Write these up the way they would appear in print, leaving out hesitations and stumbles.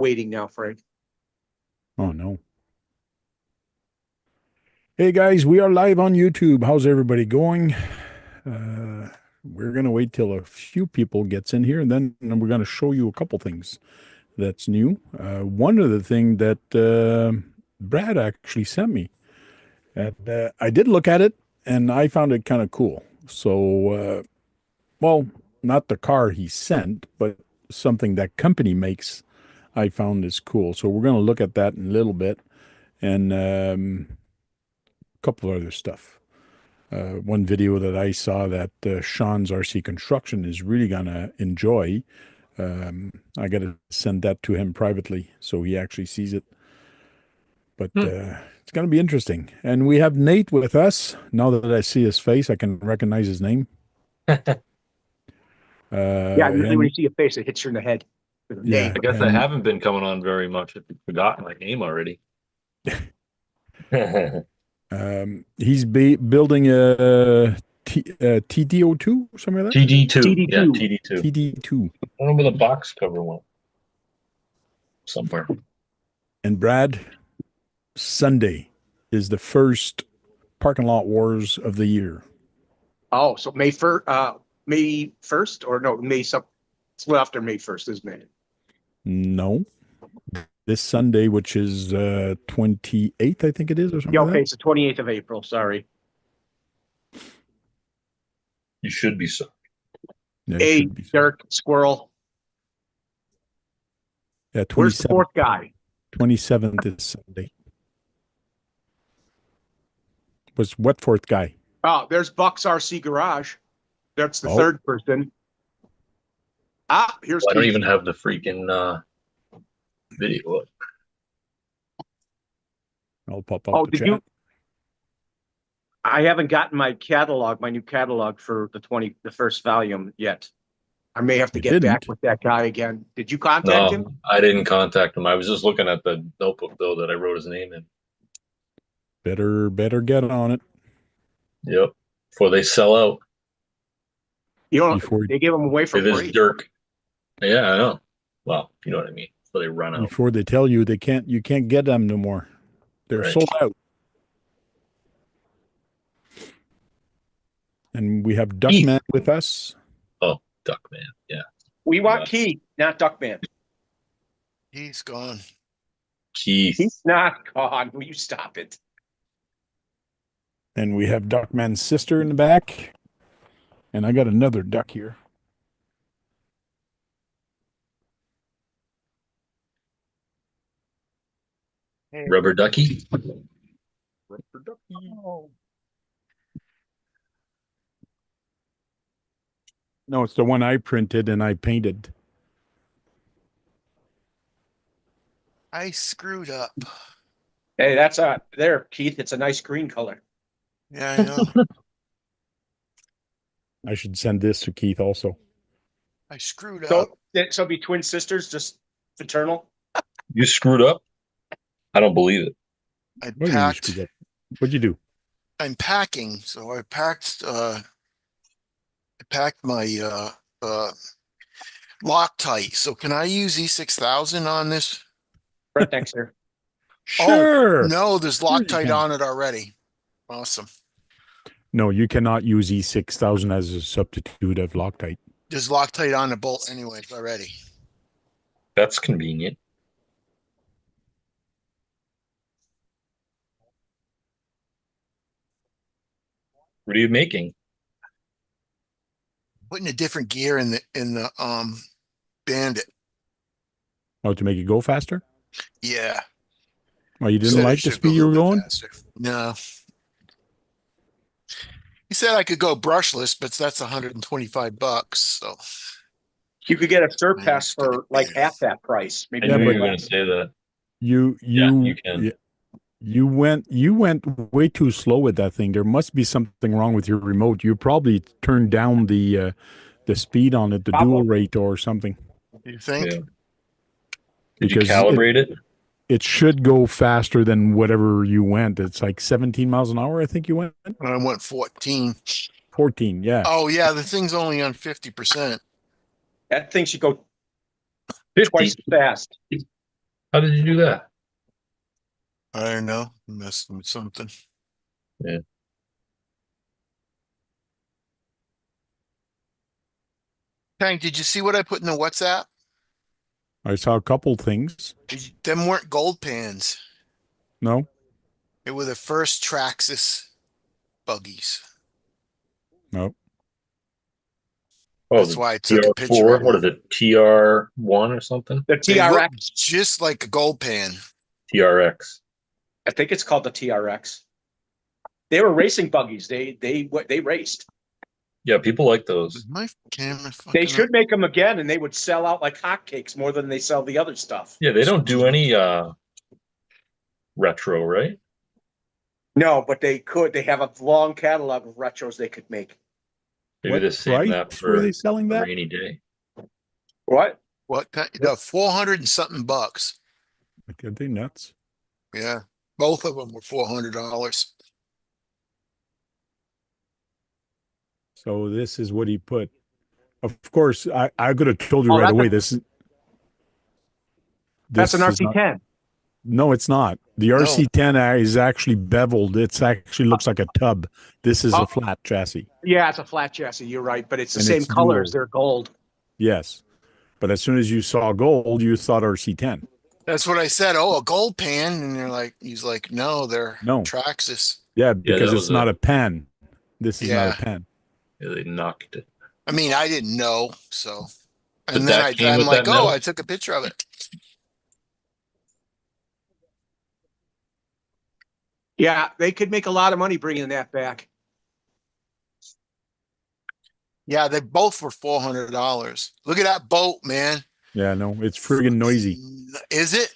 waiting now, Frank. Oh, no. Hey, guys, we are live on YouTube. How's everybody going? We're going to wait till a few people gets in here, and then we're going to show you a couple things that's new. One of the thing that Brad actually sent me, and I did look at it, and I found it kind of cool. So, well, not the car he sent, but something that company makes, I found is cool. So we're going to look at that in a little bit, and a couple of other stuff. One video that I saw that Sean's RC Construction is really gonna enjoy. I got to send that to him privately so he actually sees it. But it's gonna be interesting. And we have Nate with us. Now that I see his face, I can recognize his name. Yeah, usually when And you see a face, it hits you in the head. yeah, Name. I guess I and haven't been coming on very much. I've forgotten my name already. he's building a TDO2 or something like that. TD2. Yeah, TD2. TD2. TD2. I don't know where the box cover went. Somewhere. And Brad, Sunday is the first parking lot wars of the year. Oh, so May 1st or no, May some. It's after May 1st, isn't it? No, this Sunday, which is 28th, I think it is, or something Yeah, like okay, that. it's the 28th of April. Sorry. You should be so. Yeah, it Hey, should be. Dirk, Squirrel. Yeah, Where's the 27th. fourth guy? 27th is Sunday. Was what fourth guy? Oh, there's Buck's RC Garage. That's the Oh, third person. Ah, here's I don't Keith. even have the freaking video up. I'll pop up Oh, the did you? chat. I haven't gotten my catalog, my new catalog for the first volume yet. I may have to You get back didn't? with that guy again. Did you contact him? No, I didn't contact him. I was just looking at the notebook though that I wrote his name in. Better get on it Yep. Before they sell out. You know, before they give them away for It is free. Dirk. Yeah, I know. Well, you know what I mean. So they run out. before they tell you you can't get them no more. They're Right. sold out. And we have Keith. Duckman with us. Oh, Duckman. Yeah. We want Yeah. Keith, not Duckman. He's gone. Keith. He's not gone. Will you stop it? And we have Duckman's sister in the back. And I got another duck here. Rubber Ducky. No, it's the one I printed and I painted. I screwed up. Hey, there, Keith. It's a nice green color. Yeah, I know. I should send this to Keith also. I screwed up. So be twin sisters, just fraternal. You screwed up? I don't believe it. I What do you packed. screwed up? What'd you do? I'm packing, so I packed. I packed my Loctite. So can I use E6000 on this? Right next there. Sure. Oh, no, there's Sure you Loctite can. on it already. Awesome. No, you cannot use E6000 as a substitute of Loctite. There's Loctite on the bolt anyways already. That's convenient. What are you making? Putting a different gear in the Bandit. Oh, to make it go faster? Yeah. Oh, you didn't Said it like the should go speed a you were little bit going? faster. No. He said I could go brushless, but that's $125. So You could get a Yeah, surpass it's gonna for like be- half that price. Maybe I Yeah, knew but- you were going to say that. You you can. You went way too slow with that thing. There must be something wrong with your remote. You probably turned down the speed on it, the dual rate or something. You think? Yeah. Did you Because calibrate it? it should go faster than whatever you went. It's like 17 miles an hour, I think you went. I went 14. 14, yeah. Oh yeah, the thing's only on 50%. that thing should go 50. twice as fast. How did you do that? I don't know. Messing with something. Yeah. Hank, did you see what I put in the WhatsApp? I saw a couple things. Them weren't gold pans. No, They were the first Traxxas buggies. no. Oh, That's the why I took a picture TR4. of What them. is it? TR1 or something? The They look TRX, just like a gold pan. TRX. I think it's called the TRX. They were racing buggies. They raced. Yeah, people like those. My camera They fucking up. should make them again, and they would sell out like hotcakes more than they sell the other stuff. Yeah, they don't do any retro, right? No, but they could. They have a long catalog of retros they could make. Maybe What they're saving that price were for they selling a that? rainy day. What? What kind? The 400 and something bucks. Like, are they nuts? Yeah. Both of them were $400. So this is what he put. Of course, I could have told you Oh, right that's away. a- That's an This is not. RC10. No, it's not. The No. RC10 is actually beveled. It's actually looks like a tub. This is Oh. a flat chassis. Yeah, it's a flat chassis. You're right, but it's the And same it's colors. dual. They're gold. Yes, but as soon as you saw gold, you thought RC10. That's what I said. Oh, a gold pan. And he's like, no, they're No, Traxxas. yeah, Yeah, because that it's was not a. a pan. This is not a Yeah. pan. Yeah, they knocked it. I mean, I didn't know. So, But and then that came I'm with like, that oh, metal. I took a picture of it. Yeah, they could make a lot of money bringing that back. Yeah, they both were $400. Look at that boat, man. Yeah, no, it's friggin' noisy. Is it?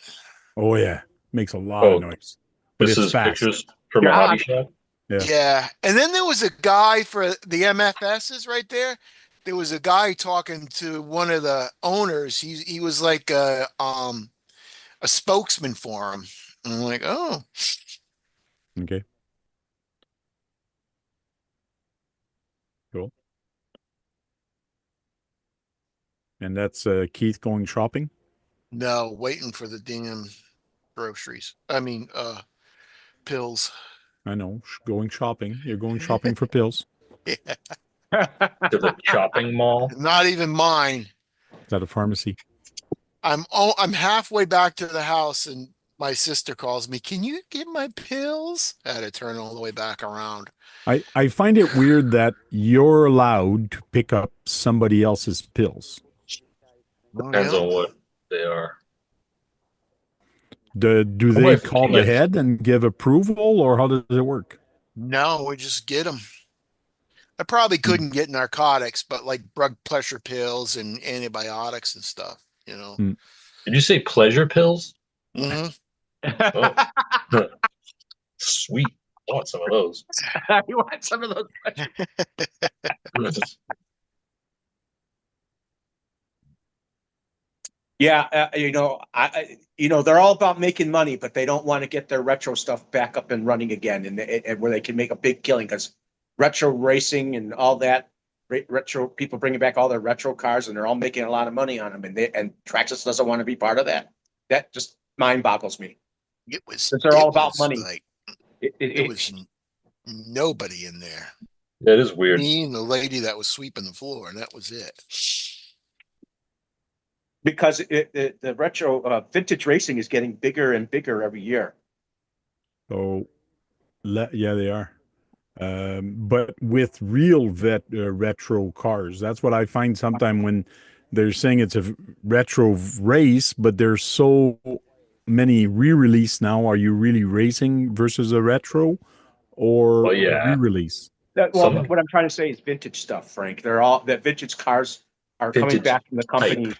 Oh yeah, makes a lot of Oh, noise, but this it's is fast. pictures from a God. hobby shop. Yeah. Yeah. And then there was a guy for the MFSs right there. There was a guy talking to one of the owners. He was like a spokesman for him. And I'm like, oh, Okay. Cool. And that's Keith going shopping. no, waiting for the damn groceries. I mean, pills. I know, going shopping. You're going shopping for pills. Yeah. To the shopping mall. Not even mine. Is that a pharmacy? I'm halfway back to the house and my sister calls me. Can you get my pills? I had to turn all the way back around. I find it weird that you're allowed to pick up somebody else's pills. Oh, Depends yeah? on what they are. Do My they wife call can get- ahead and give approval, or how does it work? No, we just get them. I probably couldn't get narcotics, but like blood pressure pills and antibiotics and stuff, you know. Hmm. Did you say pleasure pills? hmm Oh, sweet. I want some of those. You want some of those? Yeah, they're all about making money, but they don't want to get their retro stuff back up and running again, and where they can make a big killing because retro racing and all that retro people bringing back all their retro cars and they're all making a lot of money on them, and Traxxas doesn't want to be part of that. That just mind boggles me. It was Because they're all about money. like It, it, there it- was nobody in there. That is weird. Me and the lady that was sweeping the floor, and that was it. because the retro vintage racing is getting bigger and bigger every year. So, yeah, they are. But with real retro cars, that's what I find sometimes when they're saying it's a retro race, but there's so many re-release now. Are you really racing versus a retro or Well, a yeah. re-release? Well, Some- what I'm trying to say is vintage stuff, Frank. They're all that vintage cars are coming Vintage back from the company. type.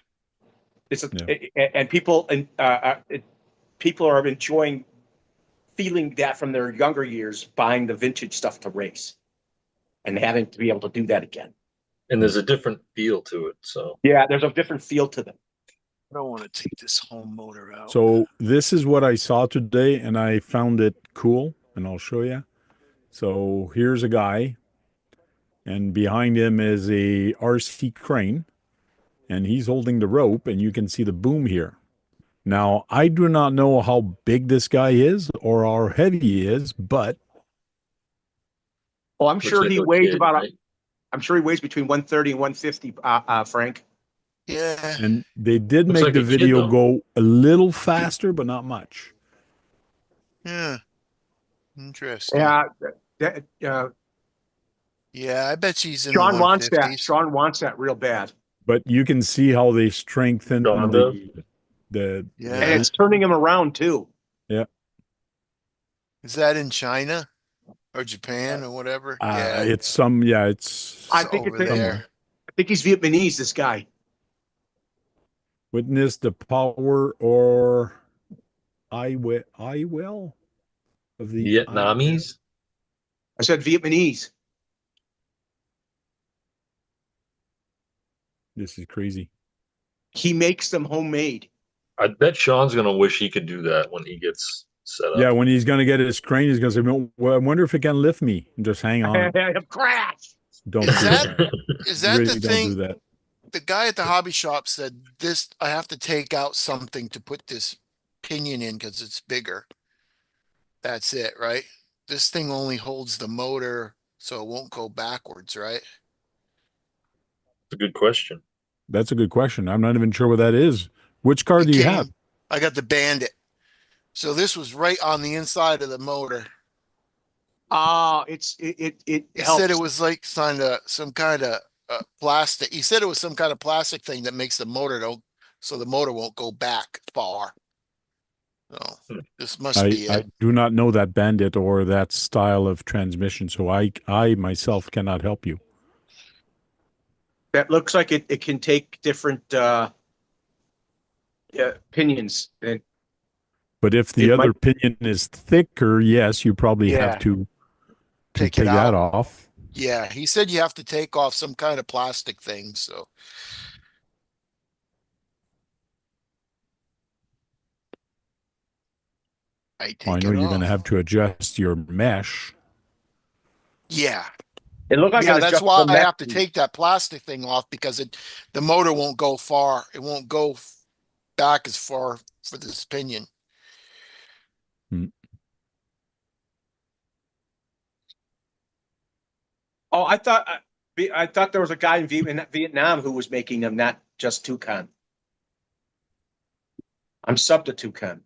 And people people are enjoying feeling that from their younger years, buying the vintage stuff to race, and having to be able to do that again. And there's a different feel to it. So Yeah, there's a different feel to them. I don't want to take this home motor out. So this is what I saw today, and I found it cool, and I'll show you. So here's a guy, and behind him is a RC crane, and he's holding the rope, and you can see the boom here. Now, I do not know how big this guy is or how heavy he is, but Oh, I'm Looks sure like he a weighs kid, about, right? I'm sure he weighs between 130 and 150, Frank. Yeah. and they did Looks make like the a kid video though. go a little faster, but not much. Yeah. Interesting. Yeah, that, Yeah, I bet she's in the Sean wants that. 150s. Sean wants that real bad. But you can see how they John strengthened does. the And Yeah. it's turning him around too. yeah. Is that in China or Japan or whatever? Yeah, It's some I it's it's think over somewhere. there. I think he's Vietnamese, this guy. Witness the power or I will of the I. Vietnamese? I said Vietnamese. This is crazy. He makes them homemade. I bet Sean's gonna wish he could do that when he gets set Yeah, up. when he's gonna get his crane, he's gonna say, "Well, I wonder if it can lift me." And just hang on it. Crash. Don't Is do that that. is that the Really, don't thing? do that. The guy at the hobby shop said this, I have to take out something to put this pinion in because it's bigger. That's it, right? This thing only holds the motor, so it won't go backwards, right? It's a good question. That's a good question. I'm not even sure what that is. Which car It do you have? came, I got the Bandit. So this was right on the inside of the motor. It He said it helps. was like some kind of plastic. He said it was some kind of plastic thing that makes the motor don't, so the motor won't go back far. So Hmm. this must be I it. do not know that Bandit or that style of transmission, so I myself cannot help you. That looks like it can take different opinions. And But if the it other might, pinion is thicker, yes, you probably have yeah. to Take it take that out. off. Yeah, he said you have to take off some kind of plastic thing. So I I take know it you're going to off. have to adjust your mesh. Yeah. It looked like an Yeah, that's why adjustable I neck. have to take that plastic thing off because the motor won't go far. It won't go back as far for this pinion. Hmm. Oh, I thought there was a guy in Vietnam who was making them, not just Toucan. I'm sub to Toucan.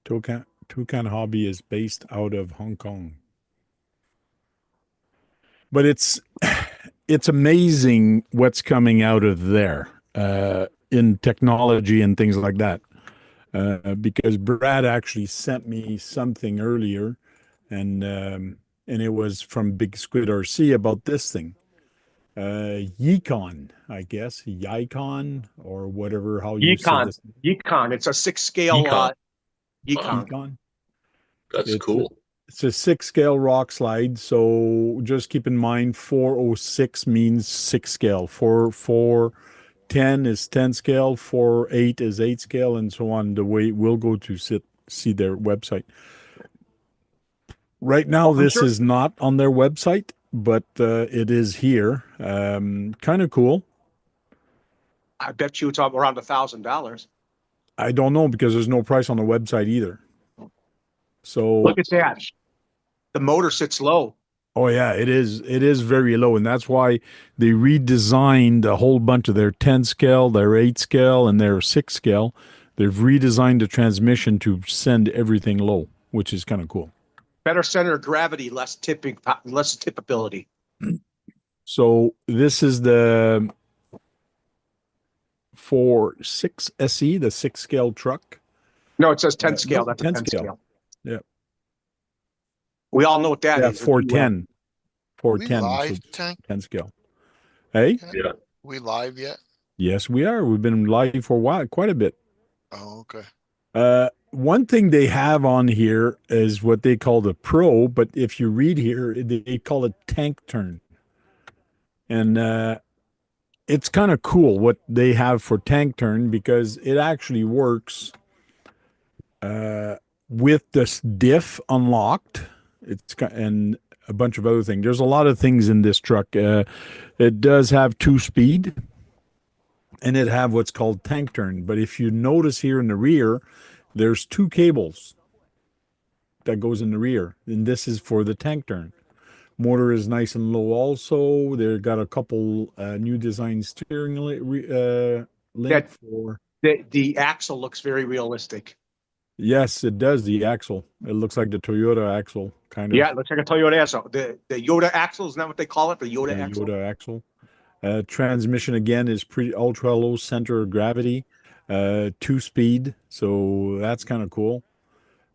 Toucan Hobby is based out of Hong Kong. But it's amazing what's coming out of there in technology and things like that. Because Brad actually sent me something earlier, and it was from Big Squid RC about this thing, Yikon, I guess, Yikon or whatever how you say Yukon. this, Yukon. It's a 6 scale Econ. Wow, Yukon. Yikon. that's It's a, cool. it's a 6 scale rock slide, so just keep in mind 406 means 6 scale. 410 is 10 scale, 48 is 8 scale, and so on. The way we'll go to see their website. Right now, Oh, I'm this sure. is not on their website, but it is here. Kind of cool. I bet you it's all around $1,000. I don't know because there's no price on the website either. So, Look at that. The motor sits low. oh yeah, it is. It is very low, and that's why they redesigned a whole bunch of their 10 scale, their 8 scale, and their 6 scale. They've redesigned the transmission to send everything low, which is kind of cool. Better center of gravity, less tippability. So this is the 46 SE, the 6 scale truck. No, it says 10 scale. No, That's a 10 10 scale. scale. Yeah. We all know what that Yeah, is. 410. We 410. So live, Tank? 10 scale. Hey? Yeah. We live yet? Yes, we are. We've been live for a while, quite a bit. Oh, okay. One thing they have on here is what they call the Pro, but if you read here, they call it tank turn. And it's kind of cool what they have for tank turn because it actually works with this diff unlocked. And a bunch of other things. There's a lot of things in this truck. It does have 2-speed. and it have what's called tank turn. But if you notice here in the rear, there's two cables that goes in the rear, and this is for the tank turn. Motor is nice and low also. They've got a couple new design steering link That for. the axle looks very realistic. Yes, it does. The axle. It looks like the Toyota axle, kind of. Yeah, it looks like a Toyota axle. The Yoda axle, isn't that what they call it? The Yoda Yeah, axle? Yoda axle. Transmission again is pretty ultra low center of gravity, 2 speed. So that's kind of cool.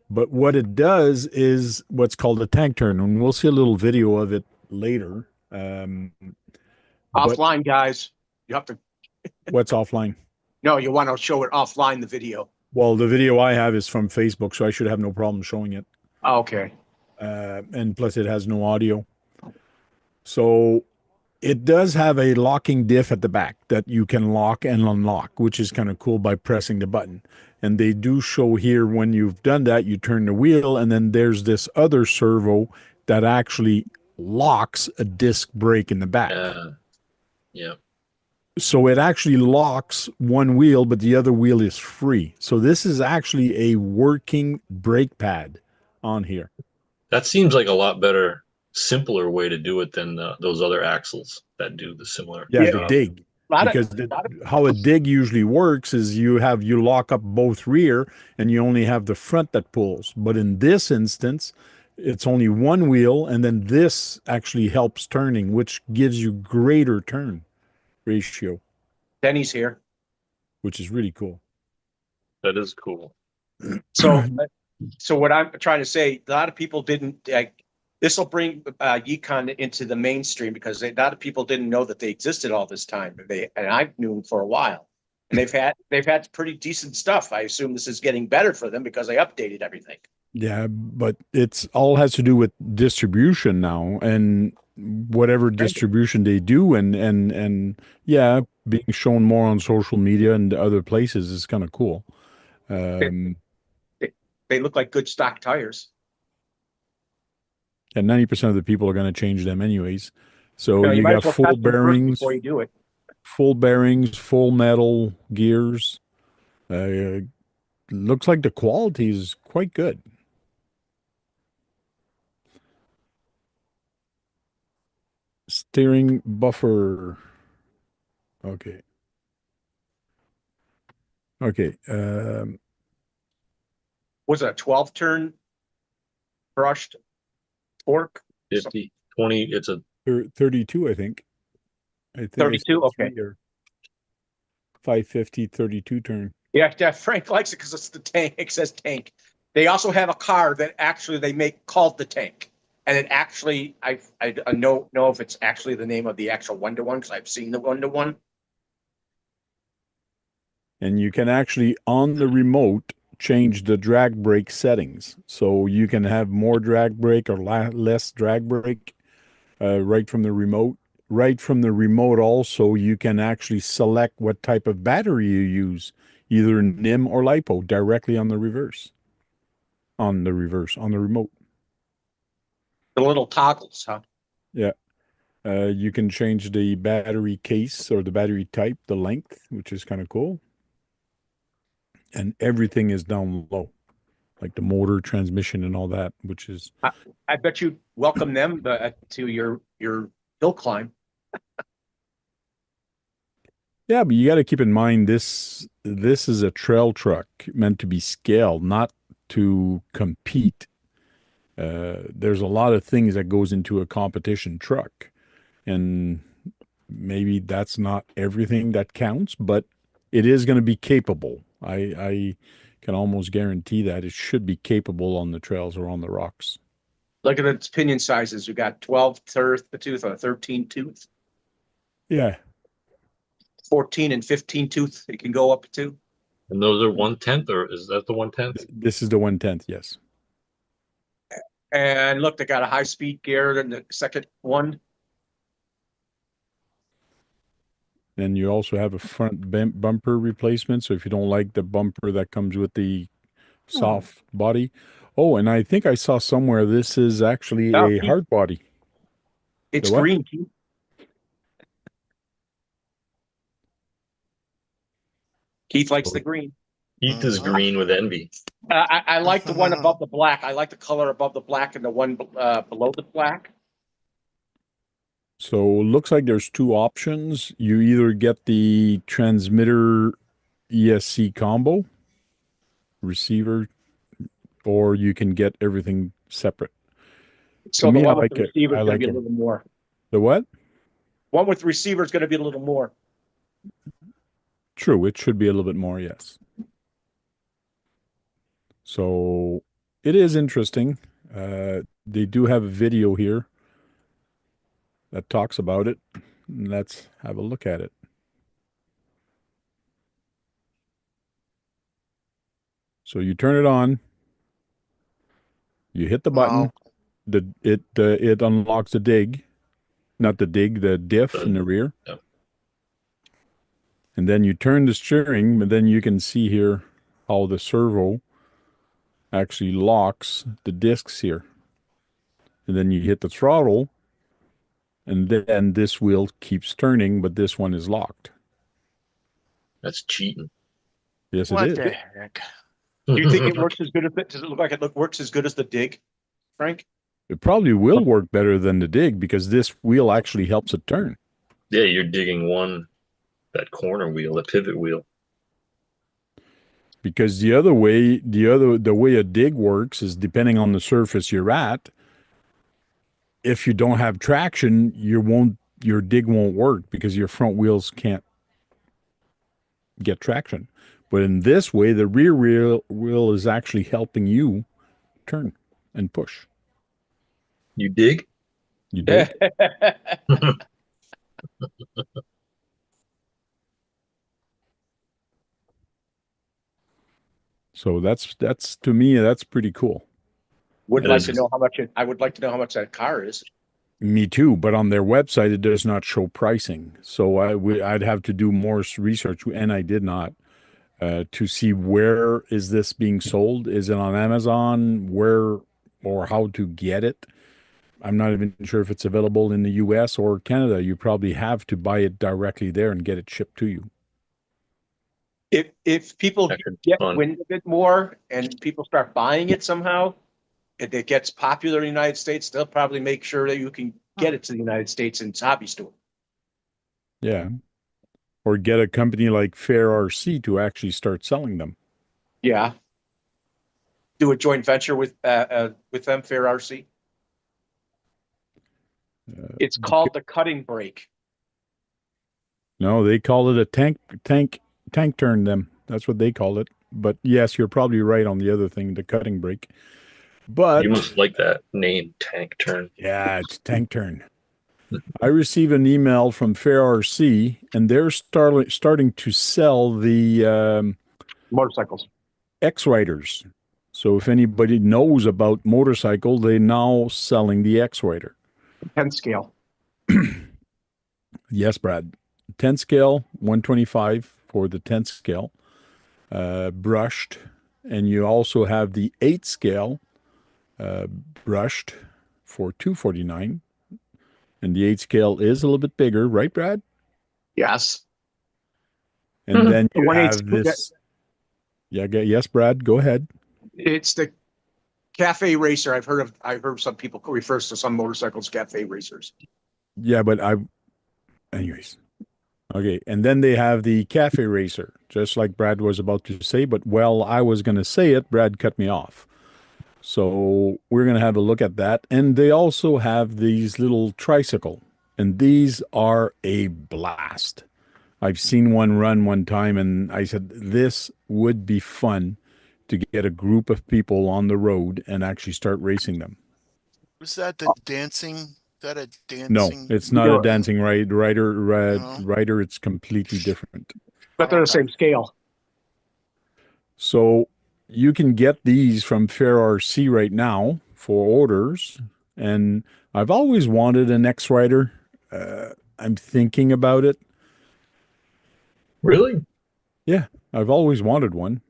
But what it does is what's called a tank turn, and we'll see a little video of it later. But Offline, guys. You have to, what's offline? no, you want to show it offline, the video. Well, the video I have is from Facebook, so I should have no problem showing it. Okay. And plus, it has no audio. So it does have a locking diff at the back that you can lock and unlock, which is kind of cool by pressing the button. And they do show here when you've done that, you turn the wheel, and then there's this other servo that actually locks a disc brake in the back. Yeah. So it actually locks one wheel, but the other wheel is free. So this is actually a working brake pad on here. That seems like a lot better, simpler way to do it than those other axles that do the similar. Yeah, Yeah. the dig. Lot of- Because how a dig usually works is you lock up both rear and you only have the front that pulls. But in this instance, it's only one wheel, and then this actually helps turning, which gives you greater turn ratio, Denny's here. which is really cool. That is cool. So, so what I'm trying to say, a lot of people didn't, this will bring Yukon into the mainstream because a lot of people didn't know that they existed all this time. And I've known them for a while, and they've had pretty decent stuff. I assume this is getting better for them because they updated everything. Yeah, but it's all has to do with distribution now, and whatever distribution they do, and yeah, being shown more on social media and other places is kind of cool. They look like good stock tires. And 90% of the people are going to change them anyways. So You you might got as well full test them first bearings, before you do it. full metal gears. Looks like the quality is quite good. Steering buffer. Okay. Okay. Was it a 12 turn brushed torque? 50, 20, it's a 32, I think. I think 32? it's Okay. 3 or 550, 32 turn. Yeah, Frank likes it because it's the tank. It says tank. They also have a car that actually they make called the tank. And it actually, I don't know if it's actually the name of the actual one-to-one because I've seen the one-to-one. And you can actually, on the remote, change the drag brake settings. So you can have more drag brake or less drag brake right from the remote. Right from the remote also, you can actually select what type of battery you use, either NIM or LiPo, directly on the reverse. On the remote. The little toggles, huh? Yeah. You can change the battery case or the battery type, the length, which is kind of cool. And everything is down low, like the motor, transmission, and all that, which is. I bet you welcome them to your hill climb. Yeah, but you got to keep in mind this is a trail truck meant to be scaled, not to compete. There's a lot of things that goes into a competition truck, and maybe that's not everything that counts, but it is going to be capable. I can almost guarantee that it should be capable on the trails or on the rocks. Look at its pinion sizes. You got 12 tooth or 13 tooth, Yeah. 14 and 15 tooth. It can go up to. and those are 1/10, or is that the 1/10? This is the 1/10, yes. And look, they got a high speed gear in the second one. And you also have a front bumper replacement. So if you don't like the bumper that comes with the soft body. Oh, and I think I saw somewhere this is actually Oh, a hard body. It's The what? green. Keith likes the green. Heath is Mhm. green with envy. I like the one above the black. I like the color above the black and the one below the black. So looks like there's two options. You either get the transmitter ESC combo receiver, or you can get everything separate. So the me, I one with like the it. receiver I is going like to be a it. little more. The what? One with receiver is going to be a little more. True, it should be a little bit more, yes. So it is interesting. They do have a video here that talks about it. Let's have a look at it. So you turn it on, you hit the button, it unlocks the dig, not the dig, the diff in the rear. Yep. And then you turn the steering, but then you can see here how the servo actually locks the discs here. And then you hit the throttle, and then this wheel keeps turning, but this one is locked. That's cheating. Yes, it What is. the heck? Do you think it works as good as it? Does it look like it works as good as the dig, Frank? It probably will work better than the dig because this wheel actually helps it turn. Yeah, you're digging that corner wheel, the pivot wheel. Because the way a dig works is depending on the surface you're at. If you don't have traction, your dig won't work because your front wheels can't get traction. But in this way, the rear wheel is actually helping you turn and push. You dig? You dig? So that's to me, that's pretty cool. Would It like is. to know how much I would like to know how much that car is. Me too, but on their website it does not show pricing. So I'd have to do more research, and I did not, to see where is this being sold. Is it on Amazon? Where or how to get it? I'm not even sure if it's available in the US or Canada. You probably have to buy it directly there and get it shipped to you. If people That could be get fun. wind of it more and people start buying it somehow, and it gets popular in the United States, they'll probably make sure that you can get it to the United States in its hobby store. Yeah. Or get a company like Fair RC to actually start selling them. Yeah. Do a joint venture with them, Fair RC. It's called the cutting brake. No, they call it a tank turn them. That's what they call it. But yes, you're probably right on the other thing, the cutting brake. But You must like that name, Tank Turn. yeah, it's tank turn. I received an email from Fair RC, and they're starting to sell the Motorcycles. X-Riders. So if anybody knows about motorcycle, they're now selling the X-Rider. 10 scale. Yes, Brad. 10 scale, 125 for the 10 scale, brushed. And you also have the 8 scale brushed for 249. And the 8 scale is a little bit bigger, right, Brad? Yes. And then The you 1/8 have this. Yeah, yes, Brad, go ahead. It's the cafe racer. I've heard some people refer to some motorcycles cafe racers. Yeah, but anyways. Okay, and then they have the cafe racer, just like Brad was about to say, but while I was going to say it, Brad cut me off. So we're going to have a look at that. And they also have these little tricycle, and these are a blast. I've seen one run one time, and I said, this would be fun to get a group of people on the road and actually start racing them. Was that the dancing? Is that a No, dancing? it's not a dancing rider. No. Rider, it's completely different. But they're the Okay. same scale. So you can get these from Fair RC right now for orders. And I've always wanted an X-Rider. I'm thinking about it. Really? Yeah, I've always wanted one.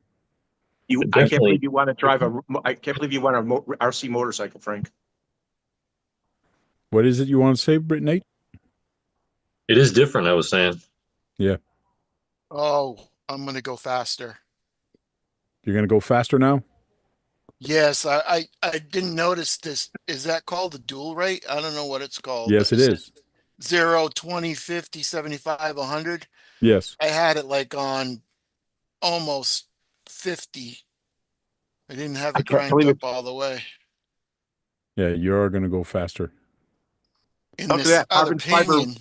I can't Definitely. believe you want to drive I can't believe you want a RC motorcycle, Frank. What is it you want to say, Nate? It is different, I was saying. Yeah. Oh, I'm gonna go faster. You're going to go faster now? Yes, I didn't notice this. Is that called the dual rate? I don't know what it's called, Yes, but it it said is. 0, 20, 50, 75, 100. Yes. I had it like on almost 50. I didn't have I it can't cranked believe it. up all the way. Yeah, you're going to go faster. In Look at this that other carbon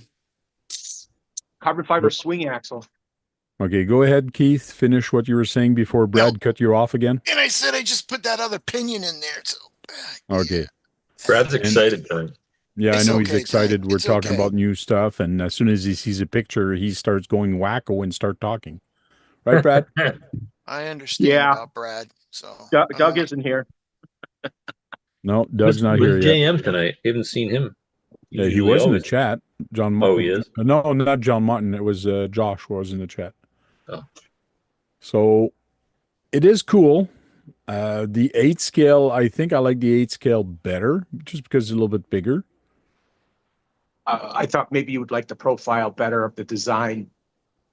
fiber Yep. swing axle. Okay, go ahead, Keith. Finish what you were saying before Brad cut you off again. And I said I just put that other pinion in there. So Okay. Brad's And excited tonight. yeah, I It's know he's okay tonight. excited. We're It's talking okay. about new stuff, and as soon as he sees a picture, he starts going wacko and start talking. Right, Brad? I understand Yeah, about Brad. So Doug isn't here. No, Doug's not here Where's yet. JM tonight? Haven't seen him. Yeah, he Usually was in the always. chat. Oh, he is? No, not John Martin. It was Josh was in the chat. Oh. So it is cool. The 8 scale, I think I like the 8 scale better, just because it's a little bit bigger. I thought maybe you would like the profile better of the design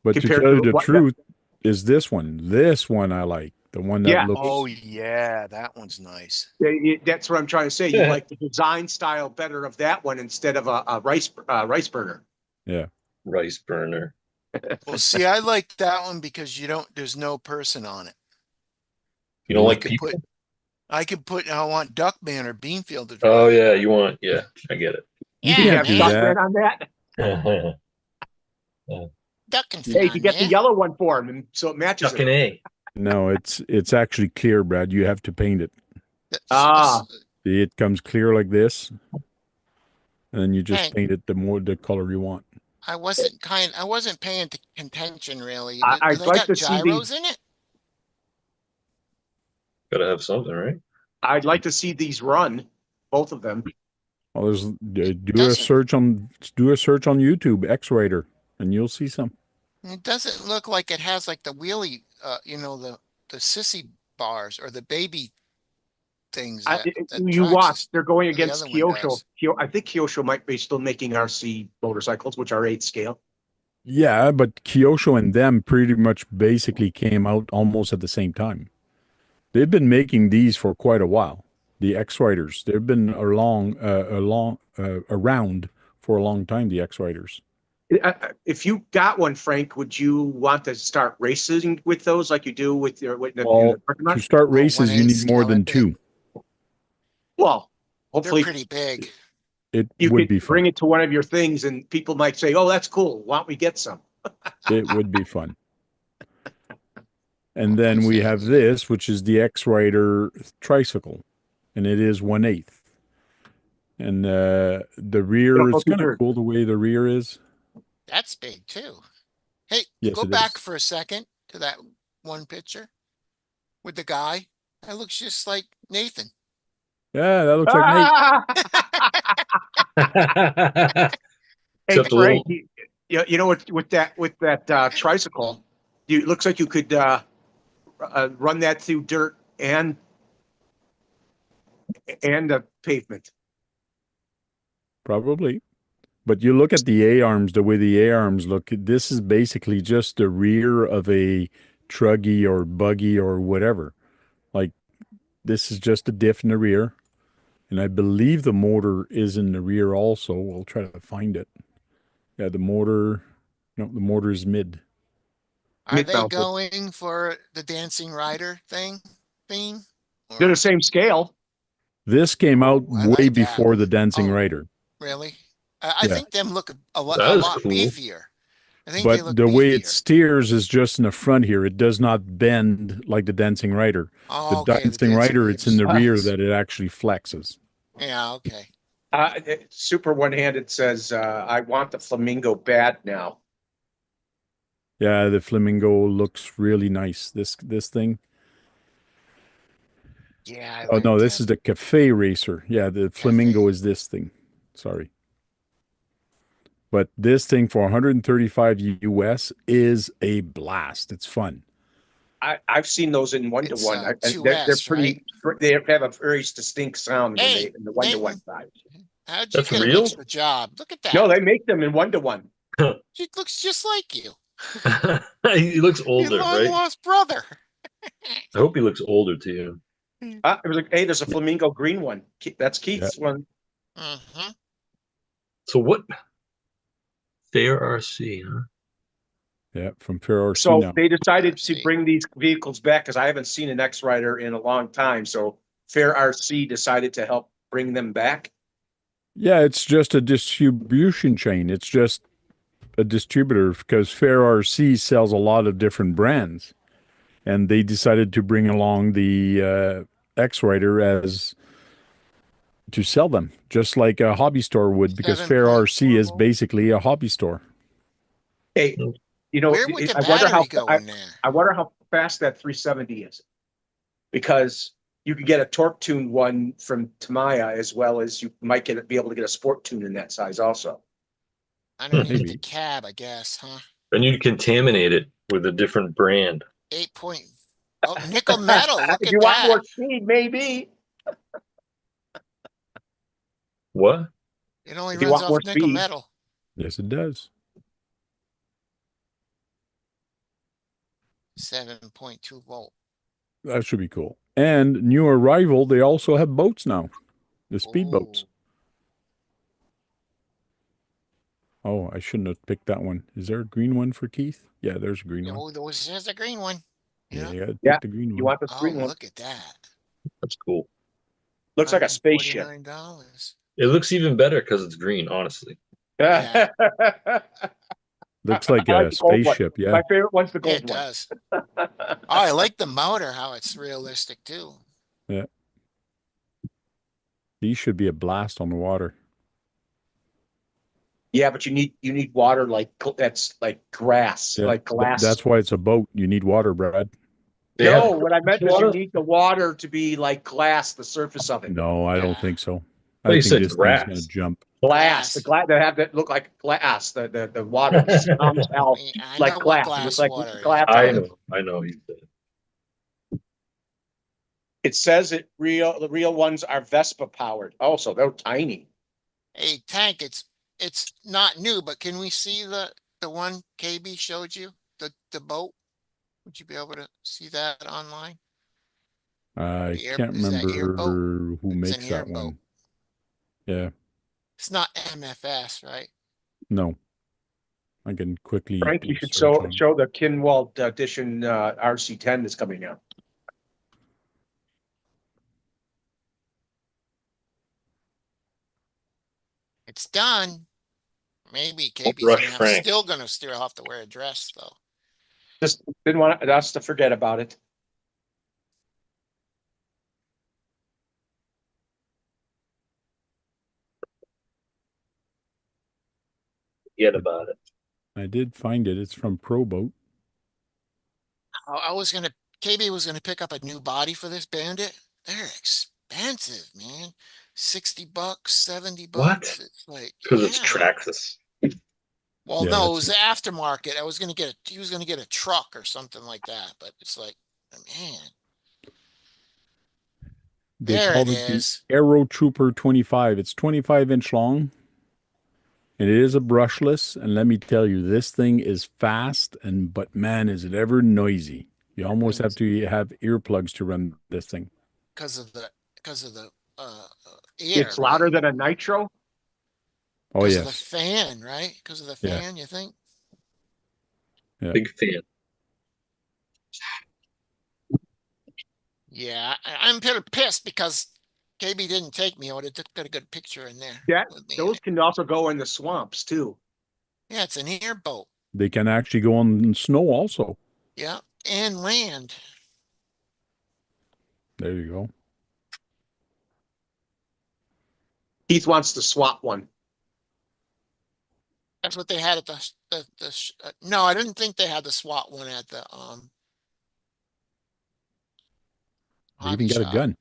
But to compared tell you to the what. truth, is this one. This one I like. The one that Yeah. looks. oh yeah, that one's nice. That's what I'm trying to say. You like the design style better of that one instead of a rice burner. Yeah. Rice burner. Well, see, I like that one because there's no person on it. You don't I like could people? I want Duckman or Beanfield to drive. Oh, yeah, you want, yeah, I get it. You You can't have do Duckman that. on that. Duck can fit Hey, you on get the there. yellow one for him, and so it matches Duck and it. A. No, it's actually clear, Brad. You have to paint it. Ah. See, it comes clear like this, and then you just Hank, paint it the color you want. I wasn't paying attention really. Do I'd they like got to see gyros these. in it? Gotta have something, right? I'd like to see these run, both of them. Well, there's do a Doesn't search on YouTube X-Rider, and you'll see some. It doesn't look like it has like the wheelie, the sissy bars or the baby things that You watch. Traxxas They're going or the against other one Kyosho. does. I think Kyosho might be still making RC motorcycles, which are 8 scale. Yeah, but Kyosho and them pretty much basically came out almost at the same time. They've been making these for quite a while. The X-Riders. They've been around for a long time. The X-Riders. If you got one, Frank, would you want to start racing with those like you do with your in the parking To lot? start Oh, races, you 1/8 need more scale, than that big. 2. Well, They're hopefully pretty big. It you would could be bring fun. it to one of your things, and people might say, "Oh, that's cool. Why don't we get some?" It would be fun. And then we have this, which is the X-Rider tricycle, and it is 1/8. And the rear, it's kind of cool the way the rear is. That's big too. Hey, Yes, go it back is. for a second to that one picture with the guy. That looks just like Nathan. Yeah, that looks like Nate. Hey, Except a Frank, little. you know with that tricycle, it looks like you could run that through dirt and the pavement. Probably. But you look at the A-arms, the way the A-arms look, this is basically just the rear of a truggy or buggy or whatever. Like, this is just a diff in the rear. And I believe the motor is in the rear also. We'll try to find it. Yeah, the motor is mid. Are they Mid-mounted. going for the dancing rider theme? They're Or- the same scale. This came out I way like that. before the Dancing Oh, Rider. Really? I Yeah. think them look a That is lot cool. beefier. I think they But look the way it beefier. steers is just in the front here. It does not bend like the Dancing Rider. Oh, The okay, the Dancing dancing Rider, it's in the riders. rear that it actually flexes. Yeah, okay. Super one-handed says, "I want the flamingo bad now." Yeah, the Flamingo looks really nice. This thing. Yeah, I Oh like no, this them. is the Cafe Racer. Yeah, the Flamingo Cafe. is this thing. Sorry. But this thing for 135 US is a blast. It's fun. I've seen those in It's one-to-one. They're 2S, pretty. They have a very distinct sound when Hey, they in the one-to-one Nathan, side. how'd you That's get an real? extra job? Look at that. No, they make them in one-to-one. She looks just like you. He looks Your older, long right? lost brother. I hope he looks older to you. It was like, hey, there's a flamingo green one. That's Keith's one. Mm-hmm. So what? Fair RC, huh? Yeah, from Fair RC So now. they decided to RC. bring these vehicles back because I haven't seen an X Rider in a long time. So Fair RC decided to help bring them back. Yeah, it's just a distribution chain. It's just a distributor because Fair RC sells a lot of different brands, and they decided to bring along the X Rider as to sell them, just like a hobby store would, because Fair RC 7.4 is volt. basically a hobby store. Hey, you know, Where would the battery go in there? I wonder how fast that 370 is, because you could get a torque tuned one from Tamiya as well as you might be able to get a sport tune in that size also. Underneath the Maybe. cab, I guess, huh? And you'd contaminate it with a different brand. 8 point. Oh, nickel metal. Look If at you want that. more speed, maybe. What? It only If you runs want off more nickel speed. metal. Yes, it does. 7.2 volt. That should be cool. And new arrival, they also have boats now, the speedboats. Ooh. Oh, I shouldn't have picked that one. Is there a green one for Keith? Yeah, there's a green one. Oh, there's a green one. Yeah, Yeah. you gotta Yeah, pick the green you one. want the Oh, green one. look at that. That's cool. Looks like a spaceship. $149. It looks even better because it's green, honestly. Yeah. Looks like I like a the gold one. spaceship. Yeah. My favorite one's the Yeah, gold it one. does. Oh, I like the motor, how it's realistic too. Yeah. These should be a blast on the water. Yeah, but you need water that's like grass, Yeah. like glass. That's why it's a boat. You need water, Brad. They No, have what I meant was you water? need the water to be like glass, the surface of it. No, I don't Yeah. think so. Well, I you think said this thing's gonna grass. jump. Glass, the glass that have that look like glass, the water comes out I like know what glass. It looks glass like water is, glass I out. Bob. know. I know. He said. It says the real ones are Vespa powered. Also, they're tiny. Hey, Tank, it's not new, but can we see the one KB showed you? The boat? Would you be able to see that online? I can't Is that airboat? remember who It's an makes that airboat. one. Yeah. It's not MFS, right? No. I can quickly Frank, you should search on. show the Kinwald edition RC10 that's coming out. It's done. Maybe Don't KB's rush Frank. still gonna have to wear a dress though. Just didn't want us to forget about it. Forget about it. I did find it. It's from Pro Boat. I was gonna KB was gonna pick up a new body for this Bandit. They're expensive, man. $60, $70. What? It's like, Because it's yeah. Traxxas. Well, Yeah, no, it that's was the aftermarket. He was gonna get a truck or something like that, but it's like, man, They there called it it the is. Aero Trooper 25. It's 25-inch long. And it is a brushless. And let me tell you, this thing is fast, but man, is it ever noisy. You almost have to have earplugs to run this thing. Because of the air, It's right? louder than a nitro. Oh, Because of the yes. fan, right? Because of the Yeah. fan, you think? Yeah. Big fan. Yeah, I'm pretty pissed because KB didn't take me. I would have got a good picture in there Yeah, with me in those it. can also go in the swamps too. Yeah, it's an airboat. They can actually go on snow also. Yeah, and land. There you go. Keith wants to swap one. That's what they had at no, I didn't think they had the SWAT one at the They hobby even got a shop. gun.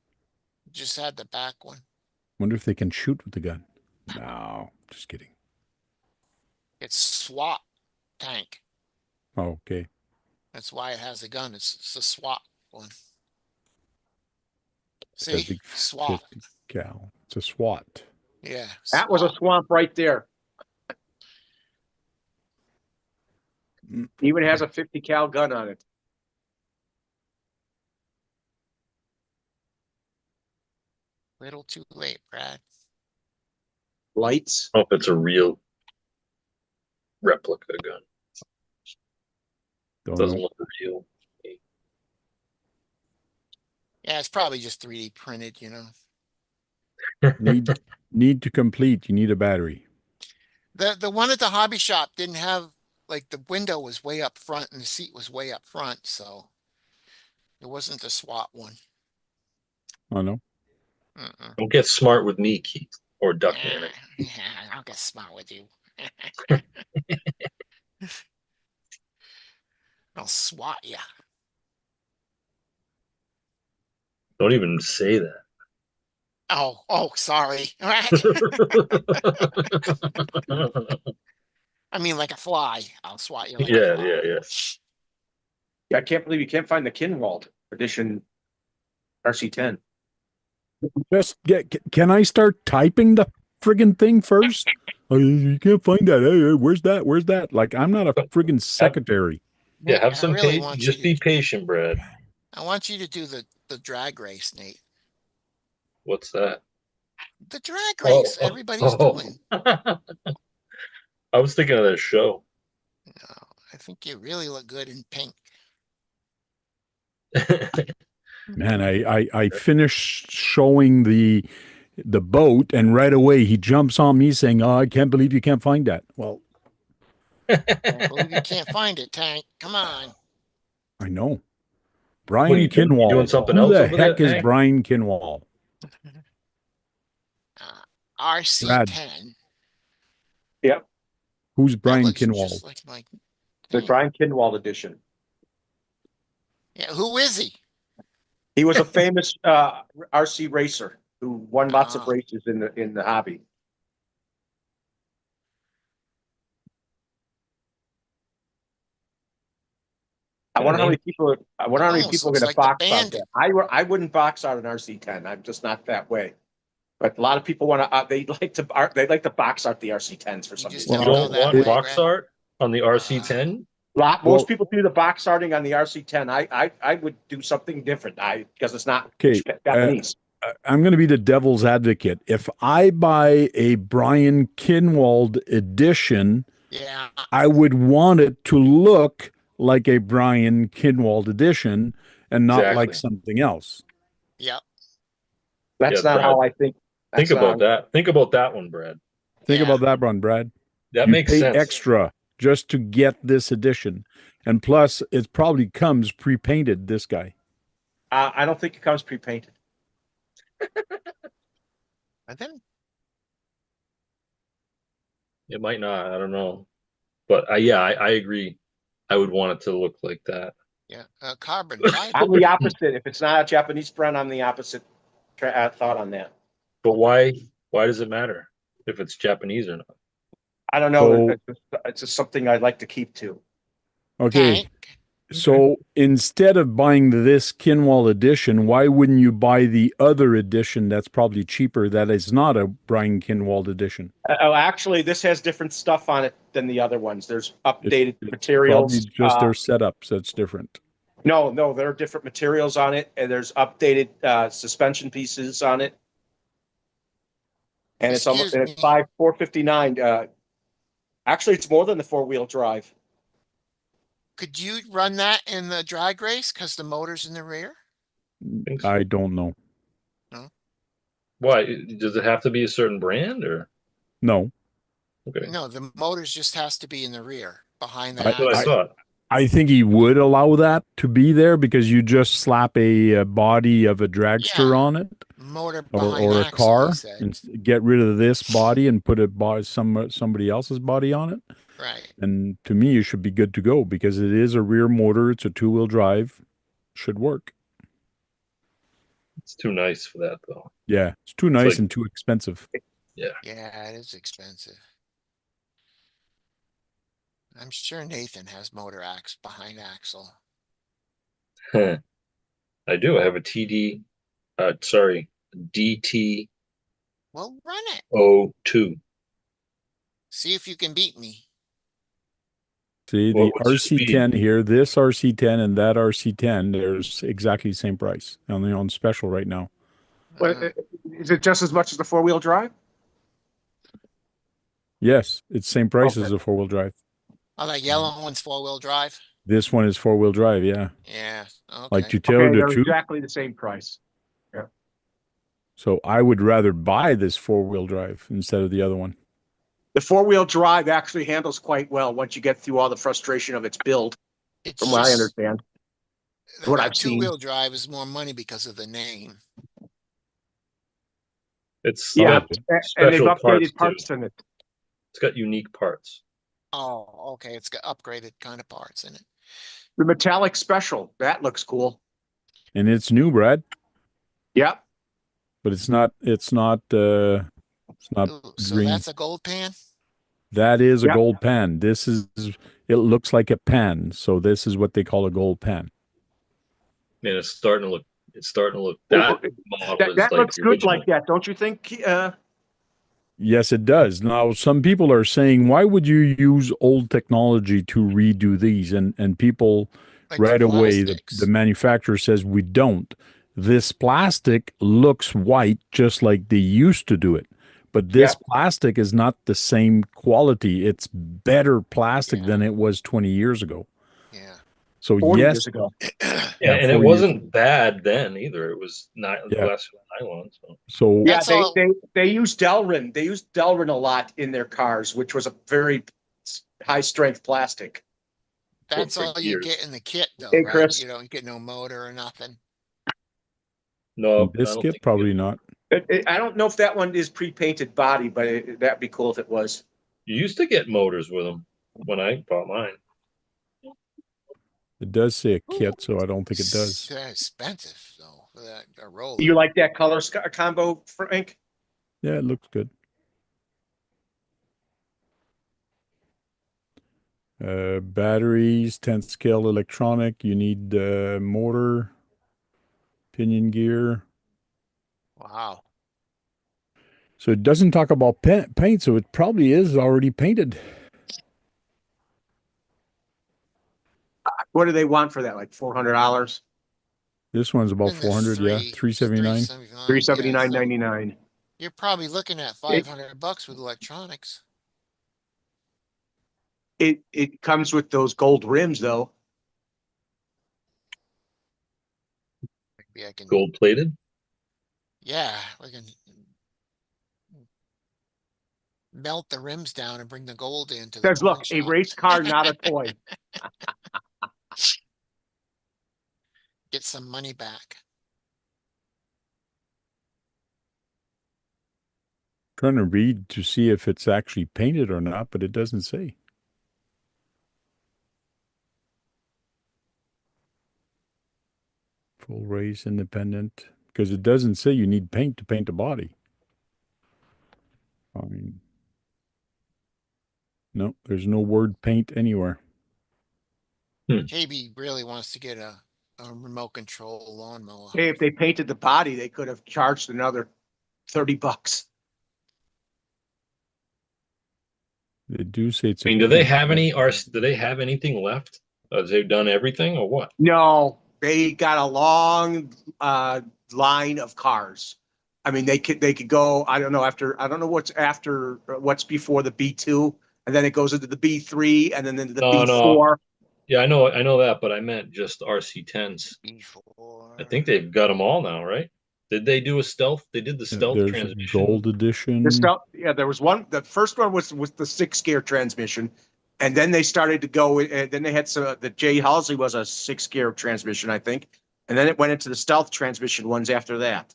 Just had the back one. Wonder if they can shoot with the gun. No, just kidding. It's SWAT tank. Oh, okay. That's why it has a gun. It's a SWAT one. That See, big SWAT. 50 cal. It's a SWAT. Yeah, That was a SWAT. swamp right there. Even has a 50 cal gun on it. Little too late, Brad. Lights. I don't know if it's a real replica gun. Don't Doesn't know. look real. Yeah, it's probably just 3D printed, you know. Need to complete. You need a battery. The one at the hobby shop didn't have, like, the window was way up front and the seat was way up front, so it wasn't the SWAT one. I know. Mm-mm. Don't get smart with me, Keith, or Duckman. Yeah, I'll get smart with you. I'll SWAT you. Don't even say that. Oh, sorry. I mean, like a fly. I'll SWAT you like a Yeah, fly. yeah. I can't believe you can't find the Kinwald edition RC10. Just can I start typing the friggin' thing first? You can't find that. Hey, where's that? Where's that? Like, I'm not a friggin' secretary. Yeah, have I some really patience. want Just you be to, patient, Brad. I want you to do the drag race, Nate. What's that? The drag Oh, race everybody's doing. I was thinking of that show. No, I think you really look good in pink. Man, I finished showing the boat, and right away he jumps on me saying, "Oh, I can't believe you can't find that." Well, I believe you can't find it, Tank. Come on. I know. What are Brian you doing? You doing Kinwald. something Who else the over there, heck is Hank? Brian Kinwald? Brad, RC10. Yep, who's That Brian looks Kinwald? just like my the tank. Brian Kinwald edition. Yeah, who is he? He was a famous RC racer who won lots of Ah. races in the hobby. I wonder how many people. I wonder It how many almost people are looks going to like the box out Bandit. that. I wouldn't box out an RC10. I'm just not that way. But a lot of people want to. They like to box out the RC10s for You some just reason. You don't go don't that want way, box Brad. art on the RC10? Most Well- people do the box arting on the RC10. I would do something different. Because it's not Okay, Japanese. I'm going to be the devil's advocate. If I buy a Brian Kinwald edition, Yeah. I would want it to look like a Brian Kinwald edition and not like Exactly. something else. Yep. That's Yeah, not Brad, how I think. Think about that. Think about that one, Brad. Think Yeah. about that one, Brad. That You makes pay sense. extra just to get this edition. And plus, it probably comes pre-painted, this guy. I don't think it comes pre-painted. And then It might not. I don't know. But I agree. I would want it to look like that. yeah, carbon fiber. I'm the opposite. If it's not a Japanese brand, I'm the opposite thought on that. But why does it matter if it's Japanese or not? I don't know. So- It's just something I'd like to keep to. Okay. Tank. So instead of buying this Kinwald edition, why wouldn't you buy the other edition that's probably cheaper that is not a Brian Kinwald edition? Actually, this has different stuff on it than the other ones. There's updated It's materials. probably just their setups that's different. No, there are different materials on it, and there's updated suspension pieces on it. And it's almost Excuse it's me. 459. Actually, it's more than the 4-wheel drive. Could you run that in the drag race? Because the motor's in the rear? Think so. I don't know. Why? Does it have to be a certain brand or? No. Okay. No, the motor's just has to be in the rear behind the That's what I axle. thought. I think he would allow that to be there because you just slap a body of a dragster Yeah. on it Motor behind or a axle, car he said. and get rid of this body and put somebody else's body on it. Right. And to me, you should be good to go because it is a rear motor. It's a 2-wheel drive. Should work. It's too nice for that though. Yeah. It's too nice like- and too expensive. Yeah. Yeah, it is expensive. I'm sure Nathan has motor axe behind axle. I do. I have a DT02. Well, run it. See if you can beat me. See the What's your speed? RC10 here, this RC10 and that RC10, there's exactly the same price. Only on special right now. Is it just as much as the four-wheel drive? Yes, it's same price Okay. as a four-wheel drive. Oh, that yellow one's four-wheel drive? This one is four-wheel drive, yeah. Yeah, Like okay. to tell you the they're truth, exactly the same price. so I would rather buy this four-wheel drive instead of the other one. The four-wheel drive actually handles quite well once you get through all the frustration of its build, It's from what I just understand. What I've seen. two-wheel drive is more money because of the name. It's Yeah, got and they've special parts updated too. parts in it. It's got unique parts. Oh, okay, it's got upgraded kind of parts in it. The metallic special, that looks cool. And it's new, Brad, Yep. but it's not Ooh, so green. that's a gold pan? That is a Yep. gold pan. This is, it looks like a pan, so this is what they call a gold pan. And it's starting to look Well, that model That, is that like looks the good original. like that, don't you think? Yes, it does. Now, some people are saying, why would you use old technology to redo these? And people Like right away, the plastics. manufacturer says we don't. This plastic looks white just like they used to do it. But this plastic is not the same quality. It's better plastic Yeah. than it was 20 years ago. Yeah. So 40 yes, years ago. Yeah, and it 4 years. wasn't bad then either. It was not Yeah. glass nylon. So. So Yeah, That's all. they use Delrin. They use Delrin a lot in their cars, which was a very high strength plastic. That's for all you years. get in the kit, though, Hey, right? Chris. You don't get no motor or nothing. No, I this don't kit think probably not. I don't know if that one is pre-painted body, but that'd be cool if it was. you used to get motors with them when I bought mine. It does say a kit, so I don't think it does. Expensive, though, for that a roller. You like that color combo, Frank? Yeah, it looks good. Batteries, 10 scale electronic. You need motor, pinion gear. Wow. So it doesn't talk about paint, so it probably is already painted. What do they want for that? Like $400? This one's about In the 400, yeah, 379. 379 Yeah, so 99. you're probably looking at $500 with electronics. It comes with those gold rims though. Maybe I can. Gold plated. Yeah, we can melt the rims down and bring the gold into the Says, look, pawn a shop. race car, not a toy. Get some money back. Trying to read to see if it's actually painted or not, but it doesn't say. Full race independent, because it doesn't say you need paint to paint the body. I mean, no, there's no word paint anywhere. KB really wants to get a remote control lawnmower. Hey, if they painted the body, they could have charged another $30. They do say it's. I mean, do they have anything left? They've done everything or what? No, they got a long line of cars. I mean, they could go. I don't know what's before the B2, and then it goes into the B3, and then into the No, B4. Yeah, I know that, but I meant just RC10s. Before. I think they've got them all now, right? Did they do a stealth? They did the stealth There's a transmission. gold edition. There was one. The first one was the 6-gear transmission, and then they started to go. Then they had the J Halsey was a 6-gear transmission, I think, and then it went into the stealth transmission ones after that.